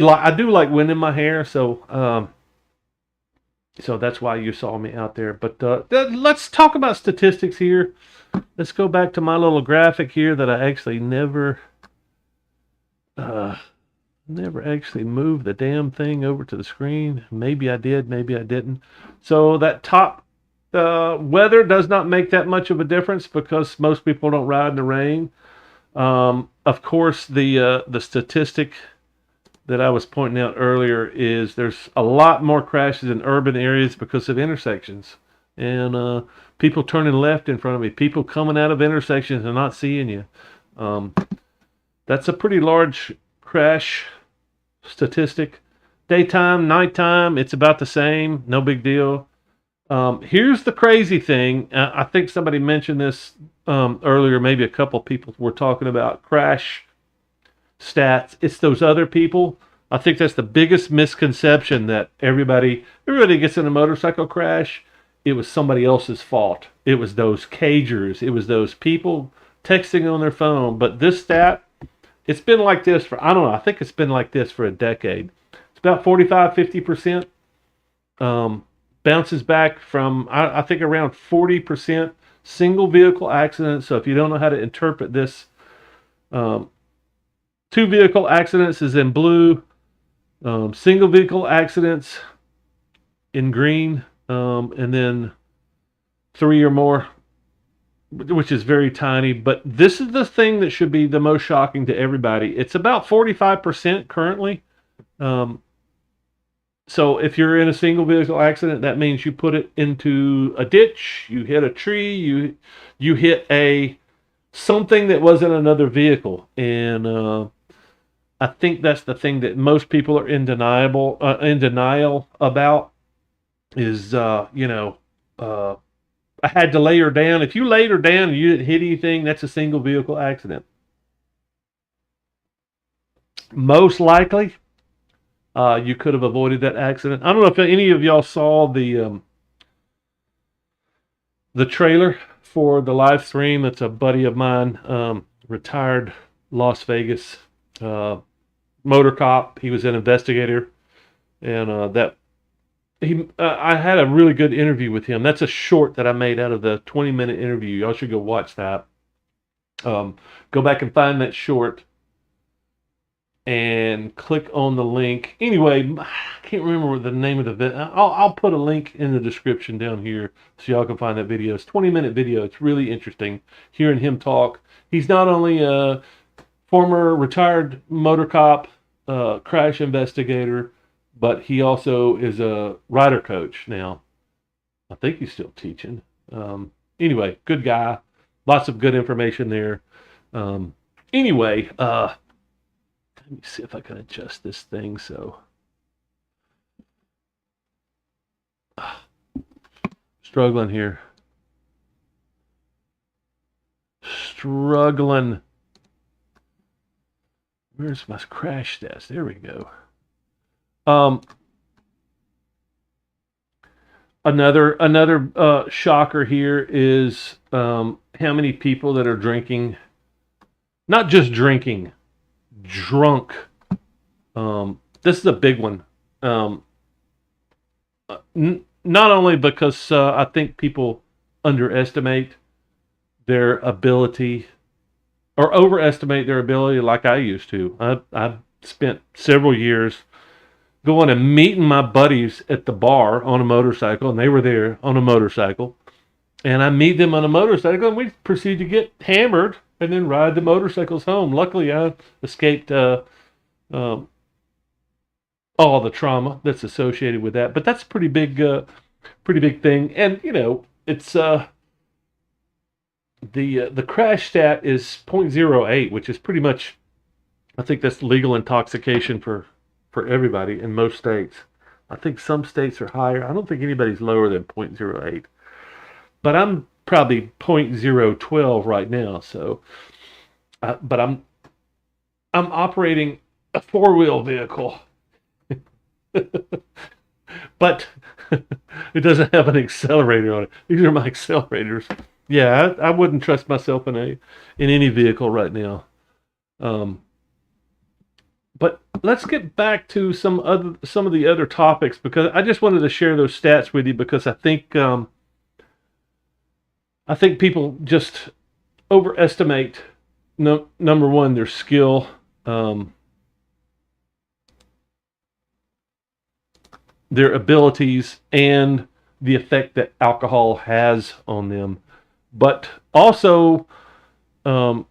like wind in my hair, so that's why you saw me out there. But let's talk about statistics here. Let's go back to my little graphic here that I actually never actually moved the damn thing over to the screen. Maybe I did, maybe I didn't. So that top weather does not make that much of a difference because most people don't ride in the rain. Of course, the statistic that I was pointing out earlier is there's a lot more crashes in urban areas because of intersections. And people turning left in front of me, people coming out of intersections and not seeing you. That's a pretty large crash statistic. Daytime, nighttime, it's about the same. No big deal. Here's the crazy thing. I think somebody mentioned this earlier. Maybe a couple people were talking about crash stats. It's those other people. I think that's the biggest misconception that everybody gets in a motorcycle crash. It was somebody else's fault. It was those cagers. It was those people texting on their phone. But this stat, it's been like this for, I don't know, I think it's been like this for a decade. It's about 45-50%. Bounces back from, I think, around 40% single vehicle accidents. So if you don't know how to interpret this, two vehicle accidents is in blue, single vehicle accidents in green, and then 3 or more, which is very tiny. But this is the thing that should be the most shocking to everybody. It's about 45% currently. So if you're in a single vehicle accident, that means you put it into a ditch, you hit a tree, you hit something that wasn't another vehicle. And I think that's the thing that most people are in denial about is, I had to lay her down. If you laid her down and you didn't hit anything, that's a single vehicle accident. Most likely, you could have avoided that accident. I don't know if any of y'all saw the trailer for the live stream. It's a buddy of mine, retired Las Vegas motor cop. He was an investigator, and I had a really good interview with him. That's a short that I made out of the 20-minute interview. Y'all should go watch that. Go back and find that short and click on the link. Anyway, I can't remember the name of the video. I'll put a link in the description down here so y'all can find that video. It's a 20-minute video. It's really interesting hearing him talk. He's not only a former retired motor cop, crash investigator, but he also is a rider coach now. I think he's still teaching. Anyway, good guy. Lots of good information there. Um, anyway, let me see if I can adjust this thing. So, struggling here. Struggling. Where's my crash stats? There we go. Um, another shocker here is how many people that are drinking, not just drinking, drunk. This is a big one. Not only because I think people underestimate their ability or overestimate their ability like I used to. I spent several years going and meeting my buddies at the bar on a motorcycle, and they were there on a motorcycle. And I meet them on a motorcycle, and we proceed to get hammered and then ride the motorcycles home. Luckily, I escaped um, all the trauma that's associated with that. But that's a pretty big thing. And it's the crash stat is 0.08, which is pretty much, I think that's legal intoxication for everybody in most states. I think some states are higher. I don't think anybody's lower than 0.08. But I'm probably 0.012 right now. So, but I'm operating a four-wheel vehicle, but it doesn't have an accelerator on it. These are my accelerators. Yeah, I wouldn't trust myself in any vehicle right now. Um, but let's get back to some of the other topics, because I just wanted to share those stats with you, because I think people just overestimate number one, their skill, their abilities, and the effect that alcohol has on them. But also, um,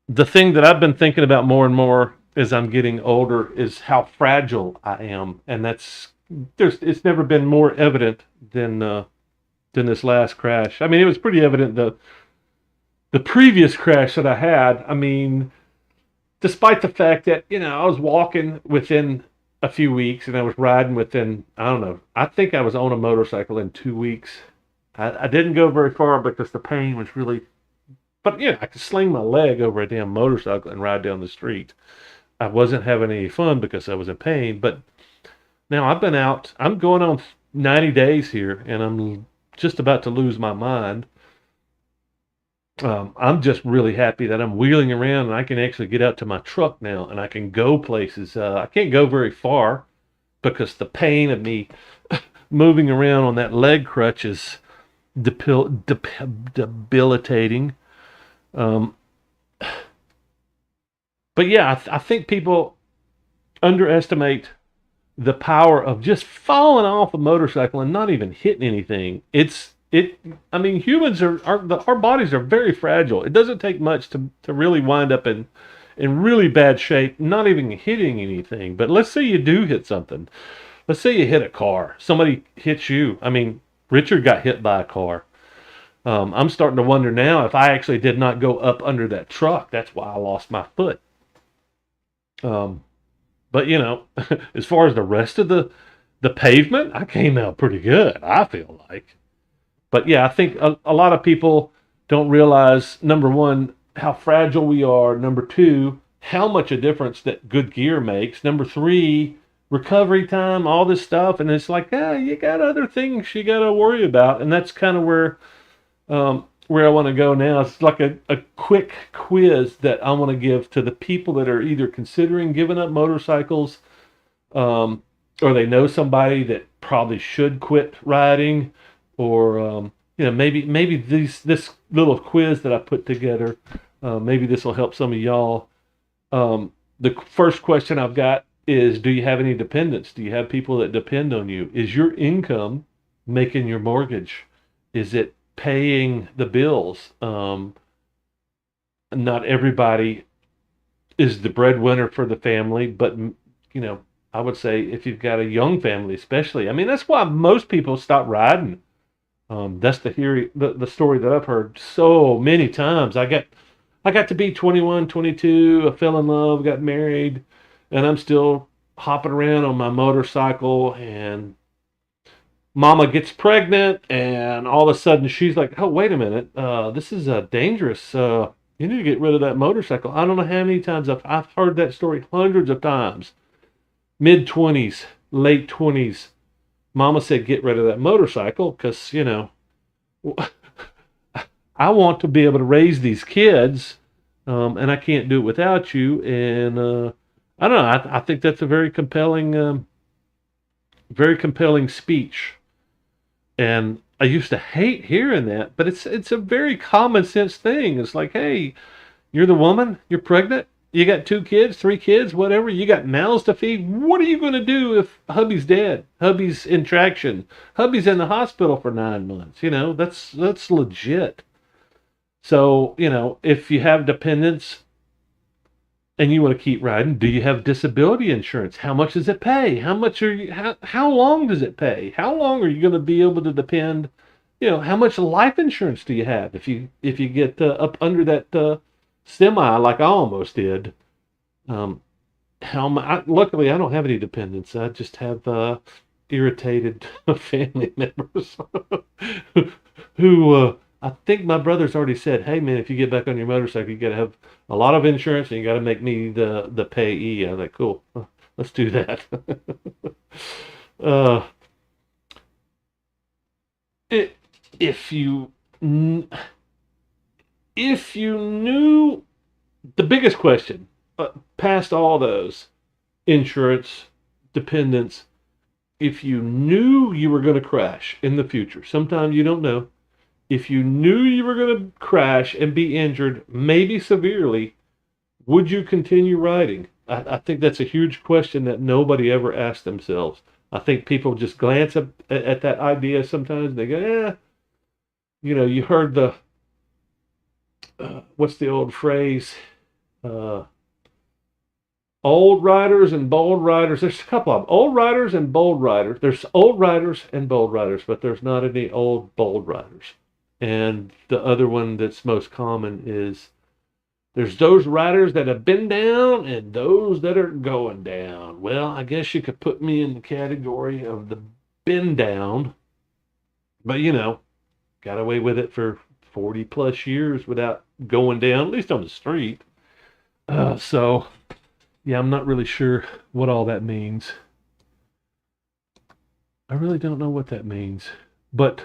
the thing that I've been thinking about more and more as I'm getting older is how fragile I am, and it's never been more evident than this last crash. I mean, it was pretty evident the previous crash that I had. I mean, despite the fact that I was walking within a few weeks, and I was riding within, I don't know, I think I was on a motorcycle in 2 weeks. I didn't go very far because the pain was really, but I could sling my leg over a damn motorcycle and ride down the street. I wasn't having any fun because I was in pain. But now I've been out, I'm going on 90 days here, and I'm just about to lose my mind. I'm just really happy that I'm wheeling around and I can actually get out to my truck now and I can go places. I can't go very far because the pain of me moving around on that leg crutch is debilitating. Um, but yeah, I think people underestimate the power of just falling off a motorcycle and not even hitting anything. I mean, humans our bodies are very fragile. It doesn't take much to really wind up in really bad shape, not even hitting anything. But let's say you do hit something. Let's say you hit a car. Somebody hits you. I mean, Richard got hit by a car. I'm starting to wonder now if I actually did not go up under that truck. That's why I lost my foot. Um, but as far as the rest of the pavement, I came out pretty good, I feel like. But yeah, I think a lot of people don't realize, number one, how fragile we are. Number two, how much a difference that good gear makes. Number three, recovery time, all this stuff. And it's like, you got other things you got to worry about. And that's kind of where I want to go now. It's like a quick quiz that I want to give to the people that are either considering giving up motorcycles, or they know somebody that probably should quit riding, or maybe this little quiz that I put together, maybe this will help some of y'all. The first question I've got is, do you have any dependents? Do you have people that depend on you? Is your income making your mortgage? Is it paying the bills? Not everybody is the breadwinner for the family, but I would say if you've got a young family, especially. I mean, that's why most people stop riding. That's the story that I've heard so many times. I got to be 21, 22. I fell in love, got married, and I'm still hopping around on my motorcycle. And Mama gets pregnant, and all of a sudden she's like, "Oh, wait a minute, this is dangerous. You need to get rid of that motorcycle." I don't know how many times I've heard that story hundreds of times. Mid 20s, late 20s. Mama said, "Get rid of that motorcycle because I want to be able to raise these kids, and I can't do it without you." And I don't know. I think that's a very compelling speech. And I used to hate hearing that, but it's a very common sense thing. It's like, hey, you're the woman, you're pregnant, you got 2 kids, 3 kids, whatever. You got mouths to feed. What are you going to do if hubby's dead? Hubby's in traction. Hubby's in the hospital for 9 months. That's legit. So, if you have dependents and you want to keep riding, do you have disability insurance? How much does it pay? How long does it pay? How long are you going to be able to depend? How much life insurance do you have if you get up under that semi like I almost did? Um, luckily I don't have any dependents. I just have irritated family members who I think my brother's already said, "Hey man, if you get back on your motorcycle, you got to have a lot of insurance and you got to make me the payee." I was like, "Cool, let's do that." uh, it, if you if you knew the biggest question, past all those insurance dependents, if you knew you were going to crash in the future, sometimes you don't know. If you knew you were going to crash and be injured, maybe severely, would you continue riding? I think that's a huge question that nobody ever asked themselves. I think people just glance at that idea sometimes. They go, "Yeah, you heard what's the old phrase? Uh, Old riders and bold riders." There's a couple of them. Old riders and bold riders. There's old riders and bold riders, but there's not any old bold riders. And the other one that's most common is there's those riders that have been down and those that are going down. Well, I guess you could put me in the category of the been down, but got away with it for 40 plus years without going down, at least on the street. So yeah, I'm not really sure what all that means. I really don't know what that means. But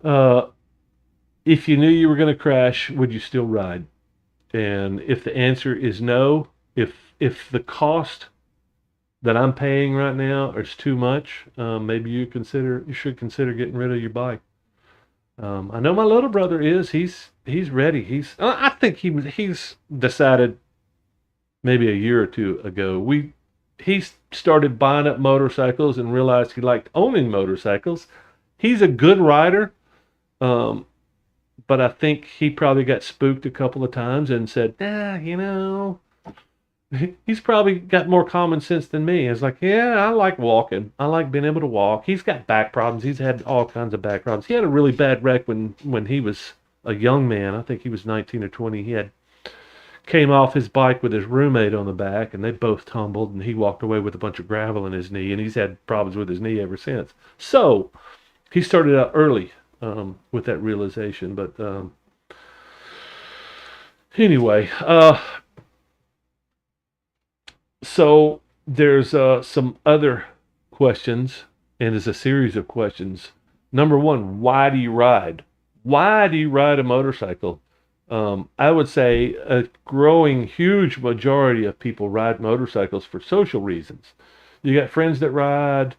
uh, if you knew you were going to crash, would you still ride? And if the answer is no, if the cost that I'm paying right now is too much, maybe you should consider getting rid of your bike. I know my little brother is. He's ready. I think he's decided maybe a year or two ago. He started buying up motorcycles and realized he liked owning motorcycles. He's a good rider, but I think he probably got spooked a couple of times and said, he's probably got more common sense than me. It's like, yeah, I like walking. I like being able to walk. He's got back problems. He's had all kinds of back problems. He had a really bad wreck when he was a young man. I think he was 19 or 20. He came off his bike with his roommate on the back, and they both tumbled, and he walked away with a bunch of gravel in his knee, and he's had problems with his knee ever since. So he started out early with that realization. But anyway, so there's some other questions, and there's a series of questions. Number one, why do you ride? Why do you ride a motorcycle? I would say a growing huge majority of people ride motorcycles for social reasons. You got friends that ride,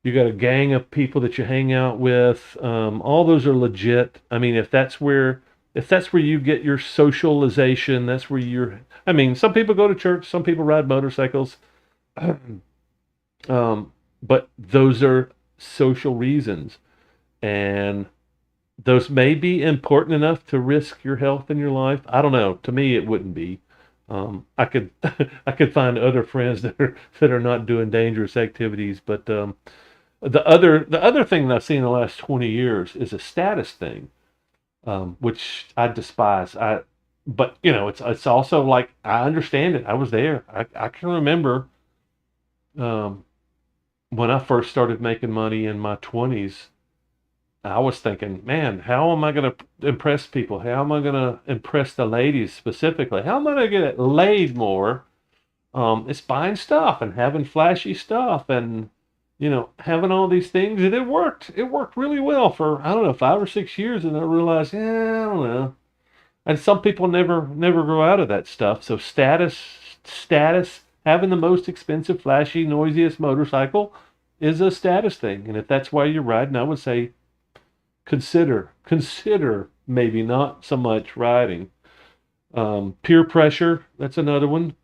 you got a gang of people that you hang out with. All those are legit. I mean, if that's where you get your socialization, that's where I mean, some people go to church, some people ride motorcycles, but those are social reasons, and those may be important enough to risk your health and your life. I don't know. To me, it wouldn't be. I could I could find other friends that are not doing dangerous activities, but the other thing that I've seen in the last 20 years is a status thing, which I despise. But it's also like I understand it. I was there. I can remember um, when I first started making money in my 20s. I was thinking, man, how am I going to impress people? How am I going to impress the ladies specifically? How am I going to get laid more? It's buying stuff and having flashy stuff and having all these things, and it worked. It worked really well for I don't know 5 or 6 years, and I realized, yeah, I don't know. And some people never grow out of that stuff. So status, having the most expensive, flashy, noisiest motorcycle is a status thing. And if that's why you're riding, I would say consider maybe not so much riding. Peer pressure, that's another one.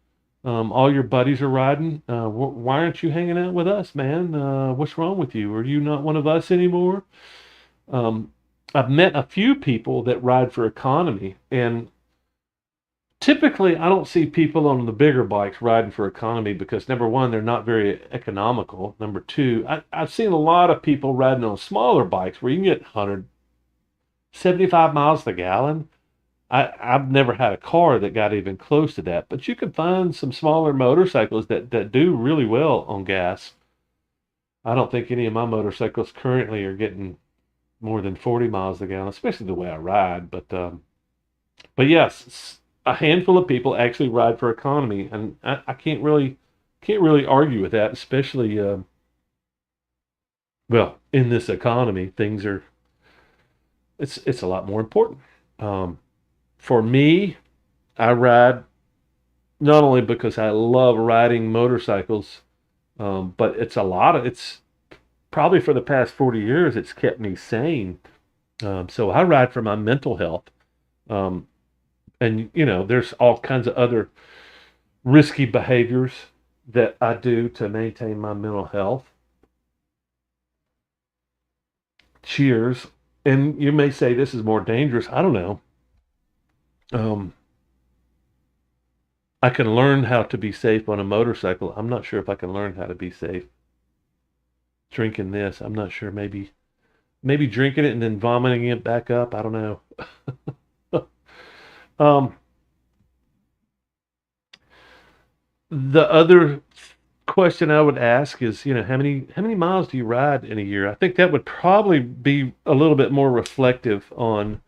All your buddies are riding. Why aren't you hanging out with us, man? What's wrong with you? Are you not one of us anymore? Um, I've met a few people that ride for economy, and typically I don't see people on the bigger bikes riding for economy because number one, they're not very economical. Number two, I've seen a lot of people riding on smaller bikes where you can get 175 miles to the gallon. I've never had a car that got even close to that, but you can find some smaller motorcycles that do really well on gas. I don't think any of my motorcycles currently are getting more than 40 miles a gallon, especially the way I ride. But yes, a handful of people actually ride for economy, and I can't really argue with that, especially well, in this economy, things are it's a lot more important. Um, for me, I ride not only because I love riding motorcycles, but it's probably for the past 40 years, it's kept me sane. So I ride for my mental health. Um, and, there's all kinds of other risky behaviors that I do to maintain my mental health. Cheers. And you may say this is more dangerous. I don't know. Um, I can learn how to be safe on a motorcycle. I'm not sure if I can learn how to be safe drinking this. I'm not sure. Maybe drinking it and then vomiting it back up. I don't know. Um, the other question I would ask is, how many miles do you ride in a year? I think that would probably be a little bit more reflective on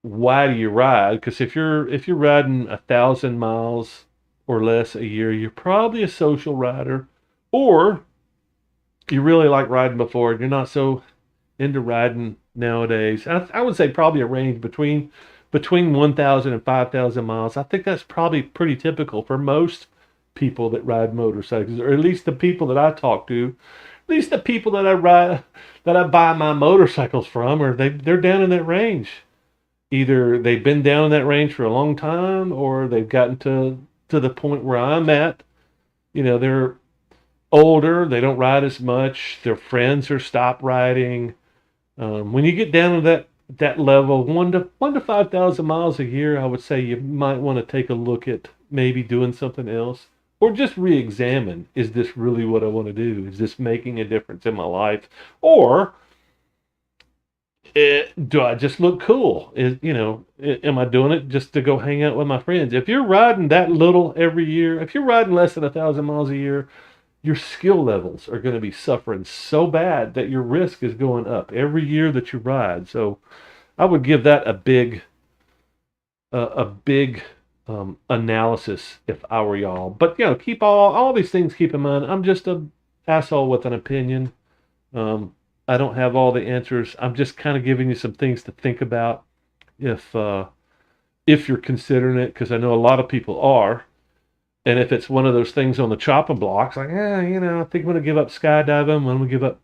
why do you ride? Because if you're riding 1,000 miles or less a year, you're probably a social rider, or you really like riding before and you're not so into riding nowadays. I would say probably a range between 1,000 and 5,000 miles. I think that's probably pretty typical for most people that ride motorcycles, or at least the people that I talk to, at least the people that I buy my motorcycles from, or they're down in that range. Either they've been down in that range for a long time, or they've gotten to the point where I'm at. They're older, they don't ride as much, their friends are stopped riding. When you get down to that level, 1 to 5,000 miles a year, I would say you might want to take a look at maybe doing something else, or just re-examine: is this really what I want to do? Is this making a difference in my life, or do I just look cool? Am I doing it just to go hang out with my friends? If you're riding that little every year, if you're riding less than 1,000 miles a year, your skill levels are going to be suffering so bad that your risk is going up every year that you ride. So I would give that a big analysis if I were y'all. But keep all these things. Keep in mind, I'm just a asshole with an opinion. Um, I don't have all the answers. I'm just kind of giving you some things to think about if if you're considering it, because I know a lot of people are. And if it's one of those things on the chopping blocks, like, I think I'm going to give up skydiving. I'm going to give up.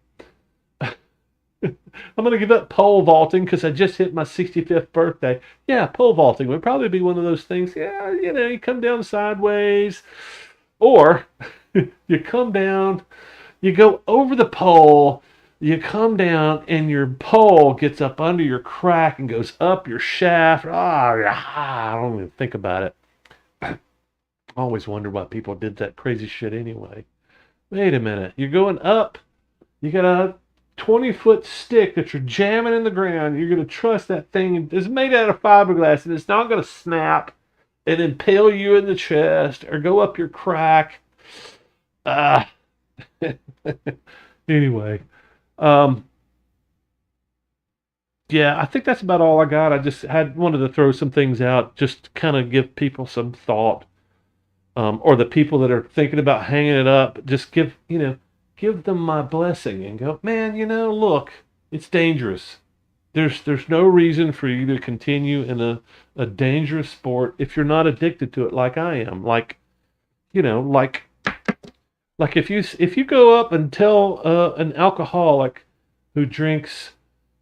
I'm going to give up pole vaulting because I just hit my 65th birthday. Yeah, pole vaulting would probably be one of those things. Yeah, you come down sideways, or you come down, you go over the pole, you come down, and your pole gets up under your crack and goes up your shaft. Yeah, I don't even think about it. I always wondered why people did that crazy shit anyway. Wait a minute. You're going up. You got a 20-foot stick that you're jamming in the ground. You're going to trust that thing is made out of fiberglass and it's not going to snap and impale you in the chest or go up your crack. Ah. Anyway, um, yeah, I think that's about all I got. I just had wanted to throw some things out, just to kind of give people some thought, or the people that are thinking about hanging it up, just give them my blessing and go, man, look, it's dangerous. There's no reason for you to continue in a dangerous sport if you're not addicted to it like I am. You know, like like if you go up and tell an alcoholic who drinks,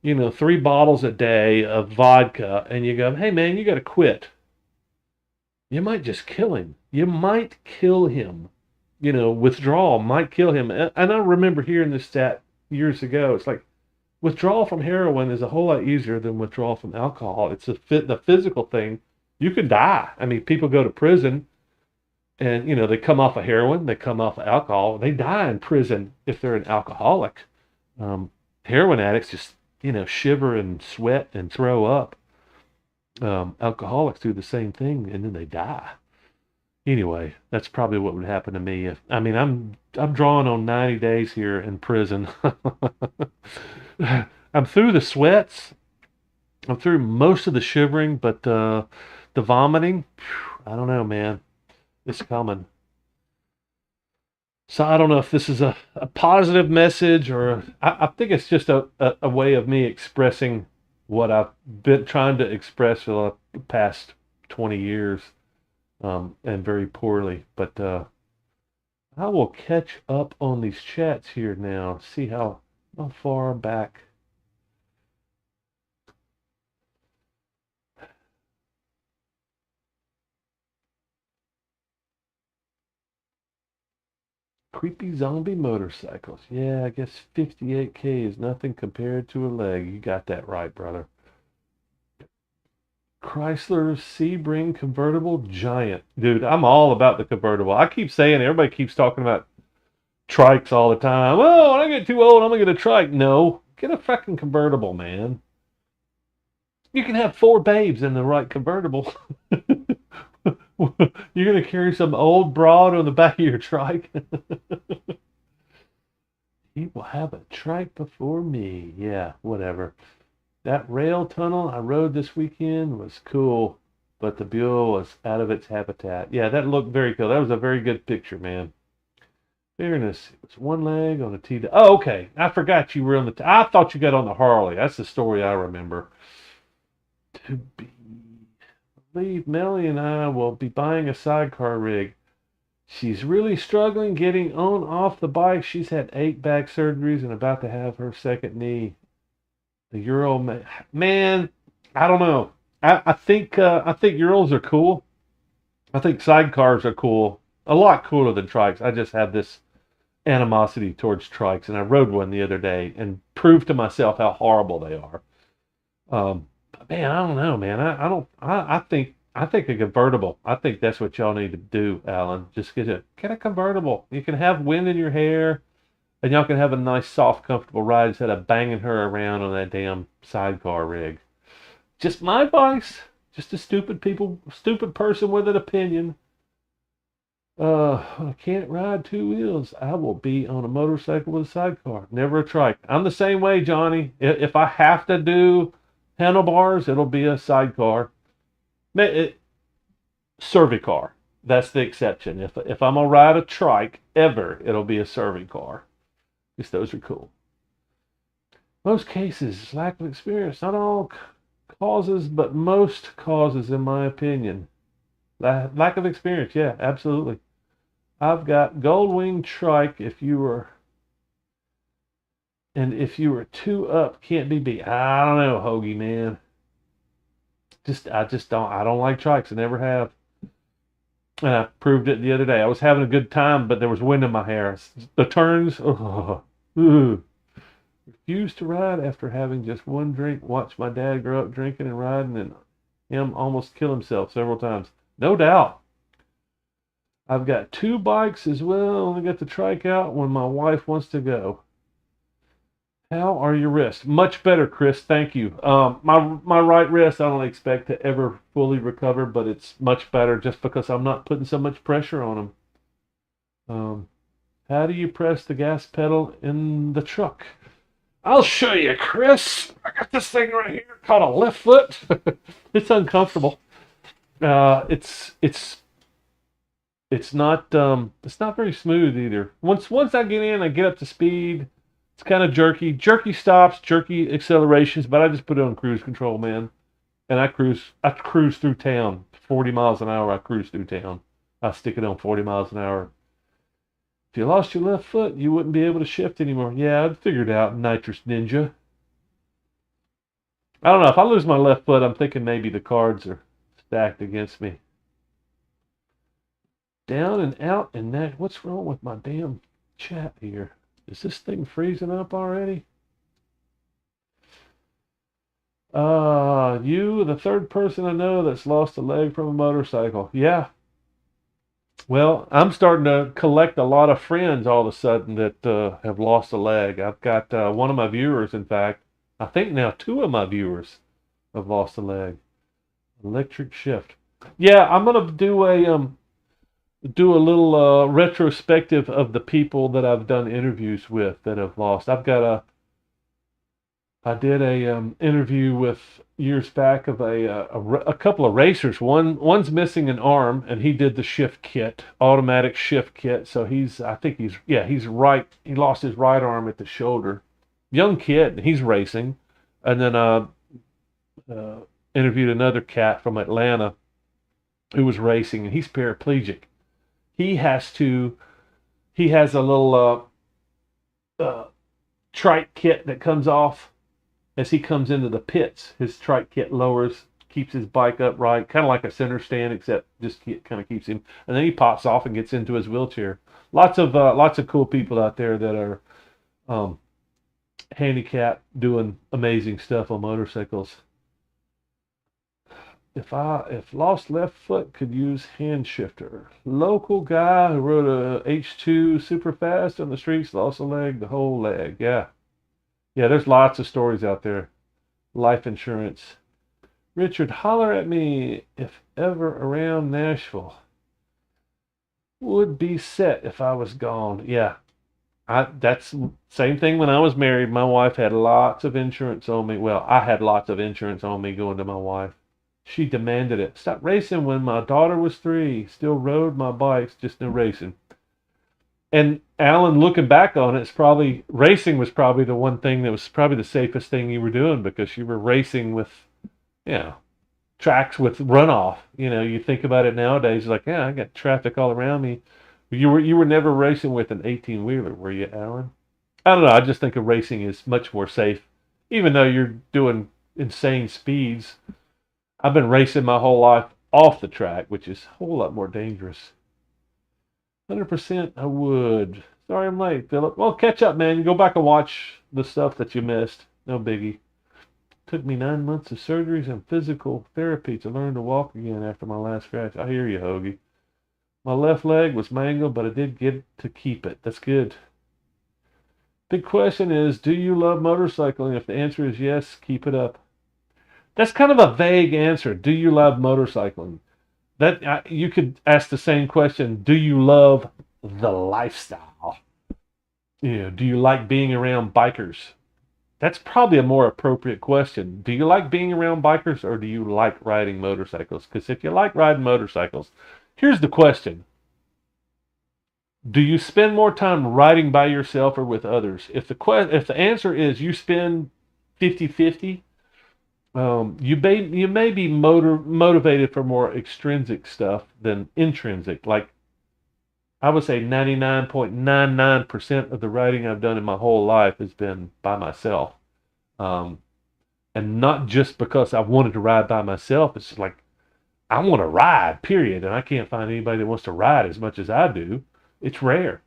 3 bottles a day of vodka, and you go, hey man, you got to quit. You might just kill him. You might kill him. Withdrawal might kill him. And I remember hearing this stat years ago. It's like withdrawal from heroin is a whole lot easier than withdrawal from alcohol. It's the physical thing. You could die. I mean, people go to prison and they come off of heroin, they come off of alcohol, they die in prison if they're an alcoholic. Heroin addicts just shiver and sweat and throw up. Alcoholics do the same thing and then they die. Anyway, that's probably what would happen to me if I mean I'm drawing on 90 days here in prison. I'm through the sweats. I'm through most of the shivering, but the vomiting, I don't know, man. It's coming. So I don't know if this is a positive message or I think it's just a way of me expressing what I've been trying to express for the past 20 years, and very poorly. But I will catch up on these chats here now, see how far back. Creepy zombie motorcycles. Yeah, I guess 58K is nothing compared to a leg. You got that right, brother. Chrysler Sebring convertible giant. Dude, I'm all about the convertible. I keep saying, everybody keeps talking about trikes all the time. Oh, when I get too old, I'm going to get a trike. No, get a fucking convertible, man. You can have 4 babes in the right convertible. You're going to carry some old broad on the back of your trike? He will have a trike before me. Yeah, whatever. That rail tunnel I rode this weekend was cool, but the Buell was out of its habitat. Yeah, that looked very cool. That was a very good picture, man. Fairness. It was one leg on a T. Oh, okay. I forgot you were on the. I thought you got on the Harley. That's the story I remember. To be. I believe Melly and I will be buying a sidecar rig. She's really struggling getting on off the bike. She's had 8 back surgeries and about to have her second knee. The Euro man, I don't know. I think Euros are cool. I think sidecars are cool, a lot cooler than trikes. I just have this animosity towards trikes, and I rode one the other day and proved to myself how horrible they are. But man, I don't know, man. I don't. I think a convertible. I think that's what y'all need to do, Alan. Just get a convertible. You can have wind in your hair. And y'all can have a nice, soft, comfortable ride instead of banging her around on that damn sidecar rig. Just my advice. Just a stupid person with an opinion. I can't ride 2 wheels. I will be on a motorcycle with a sidecar. Never a trike. I'm the same way, Johnny. If I have to do handlebars, it'll be a sidecar. Servicar. That's the exception. If I'm gonna ride a trike ever, it'll be a servicar. Because those are cool. Most cases, lack of experience. Not all causes, but most causes, in my opinion. Lack of experience, yeah, absolutely. I've got Goldwing trike. If you were 2 up, can't be beat. I don't know, Hoagie, man. I just don't. I don't like trikes. I never have. And I proved it the other day. I was having a good time, but there was wind in my hair. The turns, refused to ride after having just one drink. Watched my dad grow up drinking and riding, and him almost kill himself several times. No doubt. I've got two bikes as well. Only got the trike out when my wife wants to go. How are your wrists? Much better, Chris. Thank you. My right wrist, I don't expect to ever fully recover, but it's much better just because I'm not putting so much pressure on them. How do you press the gas pedal in the truck? I'll show you, Chris. I got this thing right here called a left foot. It's uncomfortable. It's not very smooth either. Once I get in, I get up to speed. It's kind of jerky stops, jerky accelerations, but I just put it on cruise control, man. And I cruise through town. 40 miles an hour, I cruise through town. I stick it on 40 miles an hour. If you lost your left foot, you wouldn't be able to shift anymore. Yeah, I'd figured out, Nitrous Ninja. I don't know. If I lose my left foot, I'm thinking maybe the cards are stacked against me. Down and out and that. What's wrong with my damn chat here? Is this thing freezing up already? You, the third person I know that's lost a leg from a motorcycle. Yeah. Well, I'm starting to collect a lot of friends all of a sudden that have lost a leg. I've got one of my viewers, in fact. I think now two of my viewers have lost a leg. Electric shift. Yeah, I'm gonna do a little retrospective of the people that I've done interviews with that have lost. I did a interview with years back of a couple of racers. One's missing an arm, and he did the shift kit, automatic shift kit. So he's right. He lost his right arm at the shoulder. Young kid, he's racing, and then interviewed another cat from Atlanta who was racing, and he's paraplegic. He has a little trike kit that comes off as he comes into the pits. His trike kit lowers, keeps his bike upright, kind of like a center stand, except just kind of keeps him. And then he pops off and gets into his wheelchair. Lots of cool people out there that are handicapped, doing amazing stuff on motorcycles. If lost left foot could use hand shifter. Local guy who rode a H2 super fast on the streets, lost a leg, the whole leg. Yeah. Yeah, there's lots of stories out there. Life insurance. Richard, holler at me if ever around Nashville. Would be set if I was gone. Yeah. That's same thing when I was married. My wife had lots of insurance on me. Well, I had lots of insurance on me going to my wife. She demanded it. Stopped racing when my daughter was 3. Still rode my bikes, just no racing. And Alan, looking back on it, racing was probably the one thing that was probably the safest thing you were doing, because you were racing with, tracks with runoff. You think about it nowadays, like, yeah, I got traffic all around me. You were never racing with an 18-wheeler, were you, Alan? I don't know. I just think of racing is much more safe, even though you're doing insane speeds. I've been racing my whole life off the track, which is a whole lot more dangerous. 100% I would. Sorry I'm late, Philip. Well, catch up, man. You go back and watch the stuff that you missed. No biggie. Took me 9 months of surgeries and physical therapy to learn to walk again after my last scratch. I hear you, Hoagie. My left leg was mangled, but I did get to keep it. That's good. Big question is, do you love motorcycling? If the answer is yes, keep it up. That's kind of a vague answer. Do you love motorcycling? That you could ask the same question. Do you love the lifestyle? Do you like being around bikers? That's probably a more appropriate question. Do you like being around bikers, or do you like riding motorcycles? Because if you like riding motorcycles, here's the question. Do you spend more time riding by yourself or with others? If the answer is you spend 50-50, you may be motivated for more extrinsic stuff than intrinsic. Like, I would say 99.99% of the riding I've done in my whole life has been by myself. And not just because I wanted to ride by myself. It's like, I want to ride, period. And I can't find anybody that wants to ride as much as I do. It's rare.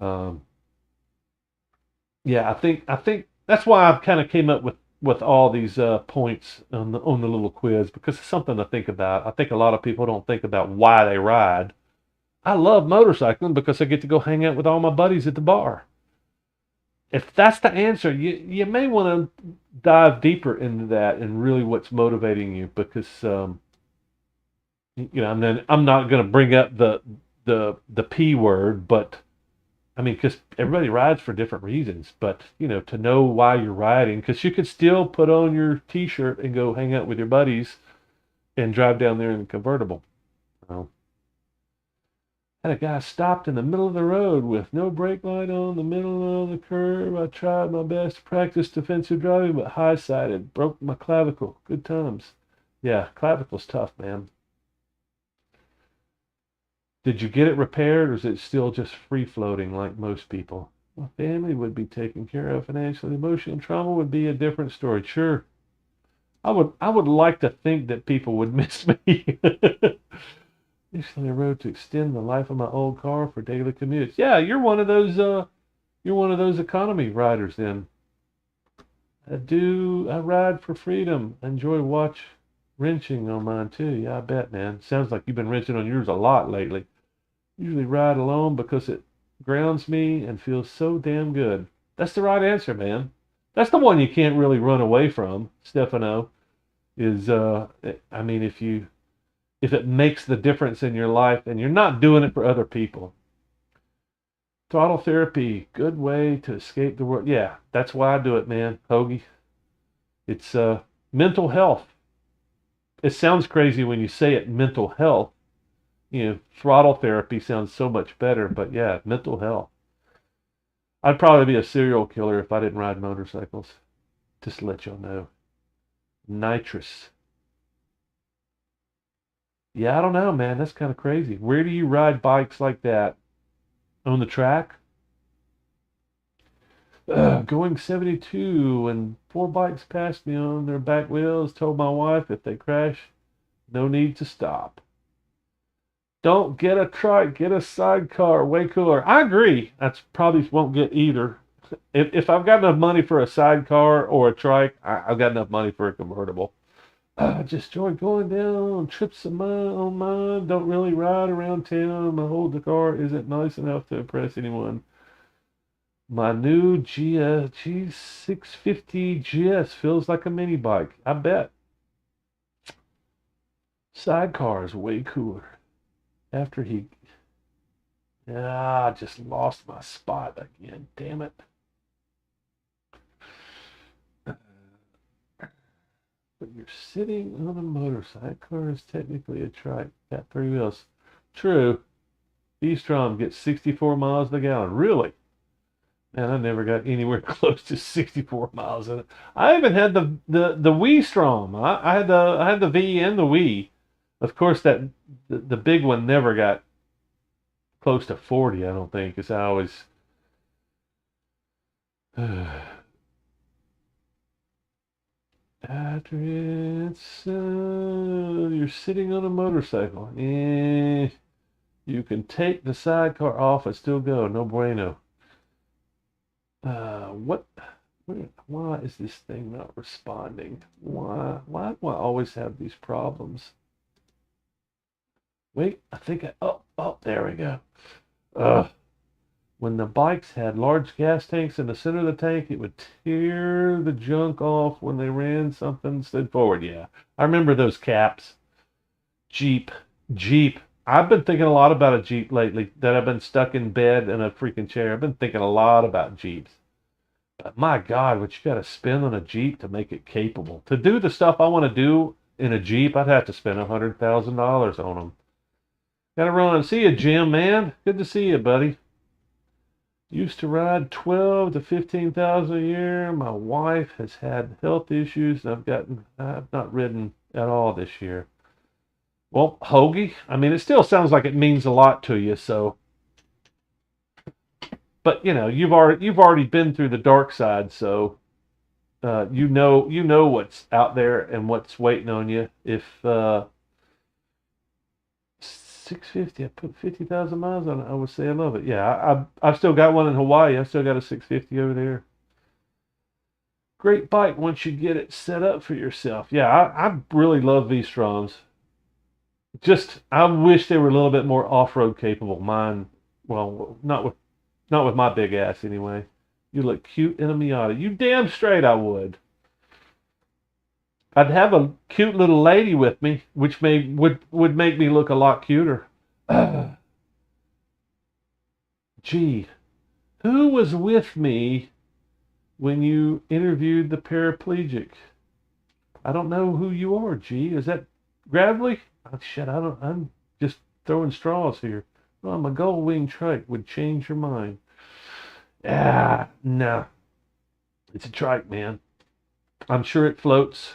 Yeah, I think that's why I've kind of came up with all these points on the little quiz, because it's something to think about. I think a lot of people don't think about why they ride. I love motorcycling because I get to go hang out with all my buddies at the bar. If that's the answer, you may want to dive deeper into that and really what's motivating you because and then I'm not going to bring up the P word, but I mean, because everybody rides for different reasons, but to know why you're riding, because you could still put on your T-shirt and go hang out with your buddies and drive down there in a convertible. Well, had a guy stopped in the middle of the road with no brake light on the middle of the curve. I tried my best to practice defensive driving, but high-sided, broke my clavicle. Good times. Yeah, clavicle's tough, man. Did you get it repaired, or is it still just free floating like most people? My family would be taken care of financially. Emotional trauma would be a different story. Sure. I would like to think that people would miss me. Recently I rode to extend the life of my old car for daily commutes. Yeah, you're one of those economy riders then. I ride for freedom. Enjoy watch wrenching on mine too. Yeah, I bet, man. Sounds like you've been wrenching on yours a lot lately. Usually ride alone because it grounds me and feels so damn good. That's the right answer, man. That's the one you can't really run away from, Stefano. Is I mean, if it makes the difference in your life and you're not doing it for other people. Throttle therapy, good way to escape the world. Yeah, that's why I do it, man. Hoagie. It's mental health. It sounds crazy when you say it, mental health. Throttle therapy sounds so much better, but yeah, mental health. I'd probably be a serial killer if I didn't ride motorcycles. Just to let y'all know. Nitrous. Yeah, I don't know, man. That's kind of crazy. Where do you ride bikes like that? On the track? Going 72 and four bikes passed me on their back wheels. Told my wife if they crash, no need to stop. Don't get a trike, get a sidecar. Way cooler. I agree. That's probably won't get either. If I've got enough money for a sidecar or a trike, I've got enough money for a convertible. I just enjoy going down on trips on mine. Don't really ride around town. My old car isn't nice enough to impress anyone. My new G650 GS feels like a mini bike. I bet. Sidecar is way cooler. After he... I just lost my spot again. Damn it. But you're sitting on a motorcycle. Car is technically a trike. Got three wheels. True. V-Strom gets 64 miles a gallon. Really? Man, I never got anywhere close to 64 miles in it. I even had the Wii Strom. I had the V and the Wii. Of course, the big one never got close to 40. I don't think, because I always. After you're sitting on a motorcycle. You can take the sidecar off and still go. No bueno. What? Why is this thing not responding? Why do I always have these problems? Wait, I think there we go. When the bikes had large gas tanks in the center of the tank, it would tear the junk off when they ran something slid forward. Yeah, I remember those caps. Jeep. I've been thinking a lot about a Jeep lately, that I've been stuck in bed in a freaking chair. I've been thinking a lot about Jeeps. But my God, what you got to spend on a Jeep to make it capable. To do the stuff I want to do in a Jeep, I'd have to spend $100,000 on them. Got to run and see you, Jim, man. Good to see you, buddy. Used to ride 12 to 15,000 a year. My wife has had health issues, and I've not ridden at all this year. Well, Hoagie, I mean, it still sounds like it means a lot to you, so. But you've already been through the dark side, so you know what's out there and what's waiting on you. If 650, I put 50,000 miles on it, I would say I love it. Yeah, I've still got one in Hawaii. I've still got a 650 over there. Great bike once you get it set up for yourself. Yeah, I really love V-Stroms. Just I wish they were a little bit more off-road capable. Mine, well, not with my big ass anyway. You look cute in a Miata. You damn straight I would. I'd have a cute little lady with me, which would make me look a lot cuter. Gee, who was with me when you interviewed the paraplegic? I don't know who you are, G. Is that Gravely? Oh, shit, I don't. I'm just throwing straws here. Well, my gull wing trike would change your mind. Ah, no. It's a trike, man. I'm sure it floats.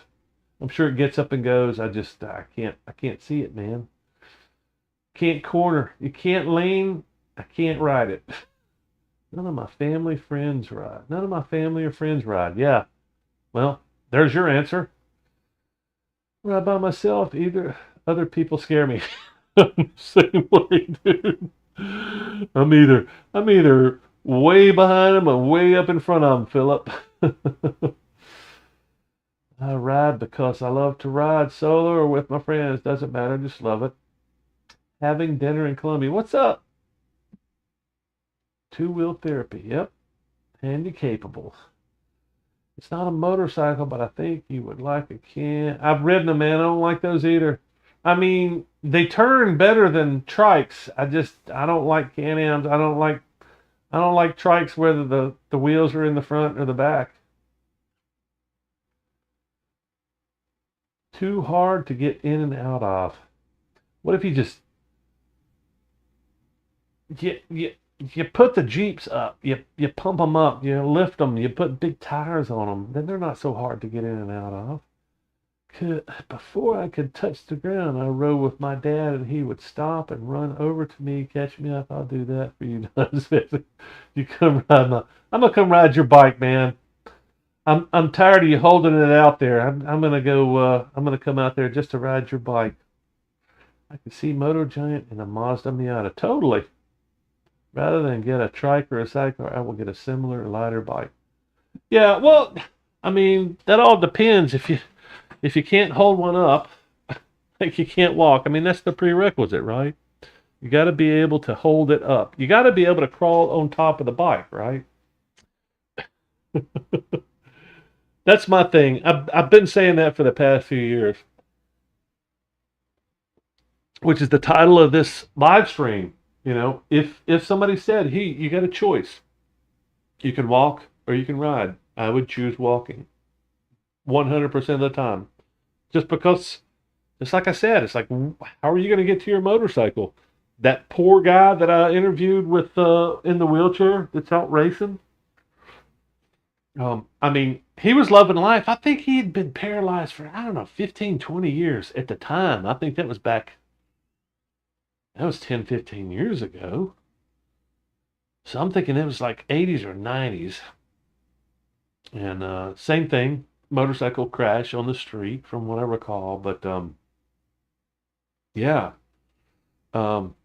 I'm sure it gets up and goes. I can't see it, man. Can't corner. You can't lean. I can't ride it. None of my family friends ride. None of my family or friends ride. Yeah. Well, there's your answer. Ride by myself. Either other people scare me. Same way, dude. I'm either way behind them or way up in front of them, Philip. I ride because I love to ride solo or with my friends. Doesn't matter. Just love it. Having dinner in Columbia. What's up? Two-wheel therapy. Yep. Handy capable. It's not a motorcycle, but I think you would like a can. I've ridden them, man. I don't like those either. I mean, they turn better than trikes. I don't like Can-Ams. I don't like trikes whether the wheels are in the front or the back. Too hard to get in and out of. What if you just you put the Jeeps up, you pump them up, you lift them, you put big tires on them, then they're not so hard to get in and out of. Before I could touch the ground, I rode with my dad, and he would stop and run over to me, catch me up. I'll do that for you. You come ride my. I'm gonna come ride your bike, man. I'm tired of you holding it out there. I'm gonna go. I'm gonna come out there just to ride your bike. I can see Moto Giant in a Mazda Miata. Totally. Rather than get a trike or a sidecar, I will get a similar lighter bike. Yeah, well, I mean, that all depends. If you can't hold one up, like you can't walk. I mean, that's the prerequisite, right? You got to be able to hold it up. You got to be able to crawl on top of the bike, right? That's my thing. I've been saying that for the past few years, which is the title of this live stream. If somebody said, "Hey, you got a choice. You can walk or you can ride," I would choose walking 100% of the time. Just because, just like I said, it's like, how are you going to get to your motorcycle? That poor guy that I interviewed with in the wheelchair that's out racing. I mean, he was loving life. I think he had been paralyzed for, I don't know, 15, 20 years at the time. I think that was 10, 15 years ago. So I'm thinking it was like 80s or 90s. And same thing, motorcycle crash on the street, from what I recall. But yeah, um,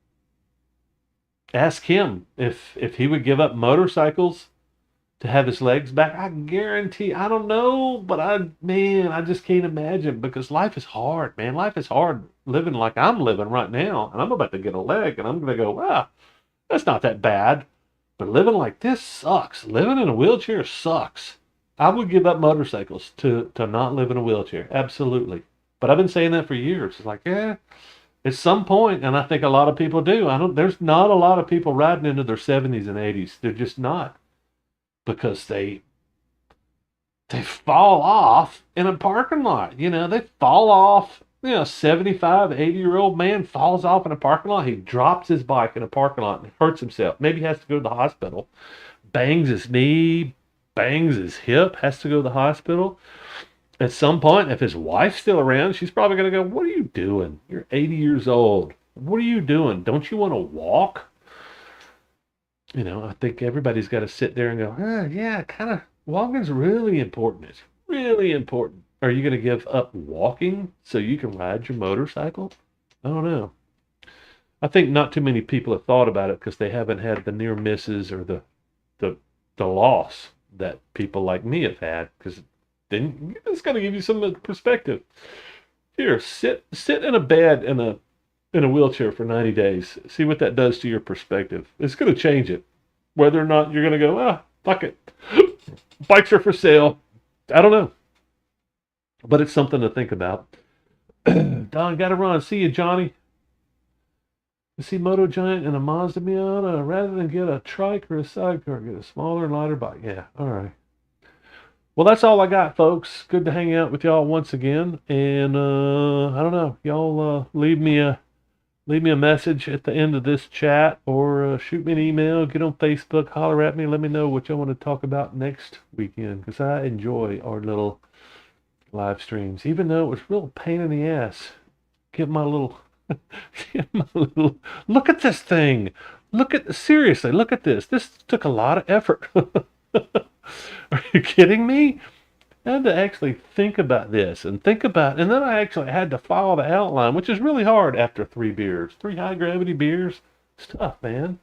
ask him if he would give up motorcycles to have his legs back. I guarantee. I don't know, but I just can't imagine, because life is hard, man. Life is hard living like I'm living right now, and I'm about to get a leg, and I'm gonna go, wow, that's not that bad. But living like this sucks. Living in a wheelchair sucks. I would give up motorcycles to not live in a wheelchair. Absolutely. But I've been saying that for years. It's like, yeah, at some point, and I think a lot of people do. There's not a lot of people riding into their 70s and 80s. They're just not, because they fall off in a parking lot. They fall off. 75, 80-year-old man falls off in a parking lot. He drops his bike in a parking lot and hurts himself. Maybe he has to go to the hospital. Bangs his knee, bangs his hip, has to go to the hospital. At some point, if his wife's still around, she's probably going to go, "What are you doing? You're 80 years old. What are you doing? Don't you want to walk?" I think everybody's got to sit there and go, yeah, kind of, walking's really important. It's really important. Are you going to give up walking so you can ride your motorcycle? I don't know. I think not too many people have thought about it because they haven't had the near misses or the the loss that people like me have had. Because then it's going to give you some perspective. Here, sit in a bed in a in a wheelchair for 90 days. See what that does to your perspective. It's going to change it. Whether or not you're going to go, fuck it. Bikes are for sale. I don't know. But it's something to think about. Don, got to run. See you, Johnny. You see Moto Giant and a Mazda Miata. Rather than get a trike or a sidecar, get a smaller, lighter bike. Yeah, all right. Well, that's all I got, folks. Good to hang out with y'all once again. And I don't know. Y'all leave me a message at the end of this chat, or shoot me an email. Get on Facebook. Holler at me. Let me know what y'all want to talk about next weekend, because I enjoy our little live streams, even though it was a real pain in the ass. Get my little look at this thing. Seriously, look at this. This took a lot of effort. Are you kidding me? I had to actually think about this and and then I actually had to follow the outline, which is really hard after 3 beers. 3 high gravity beers. It's tough, man.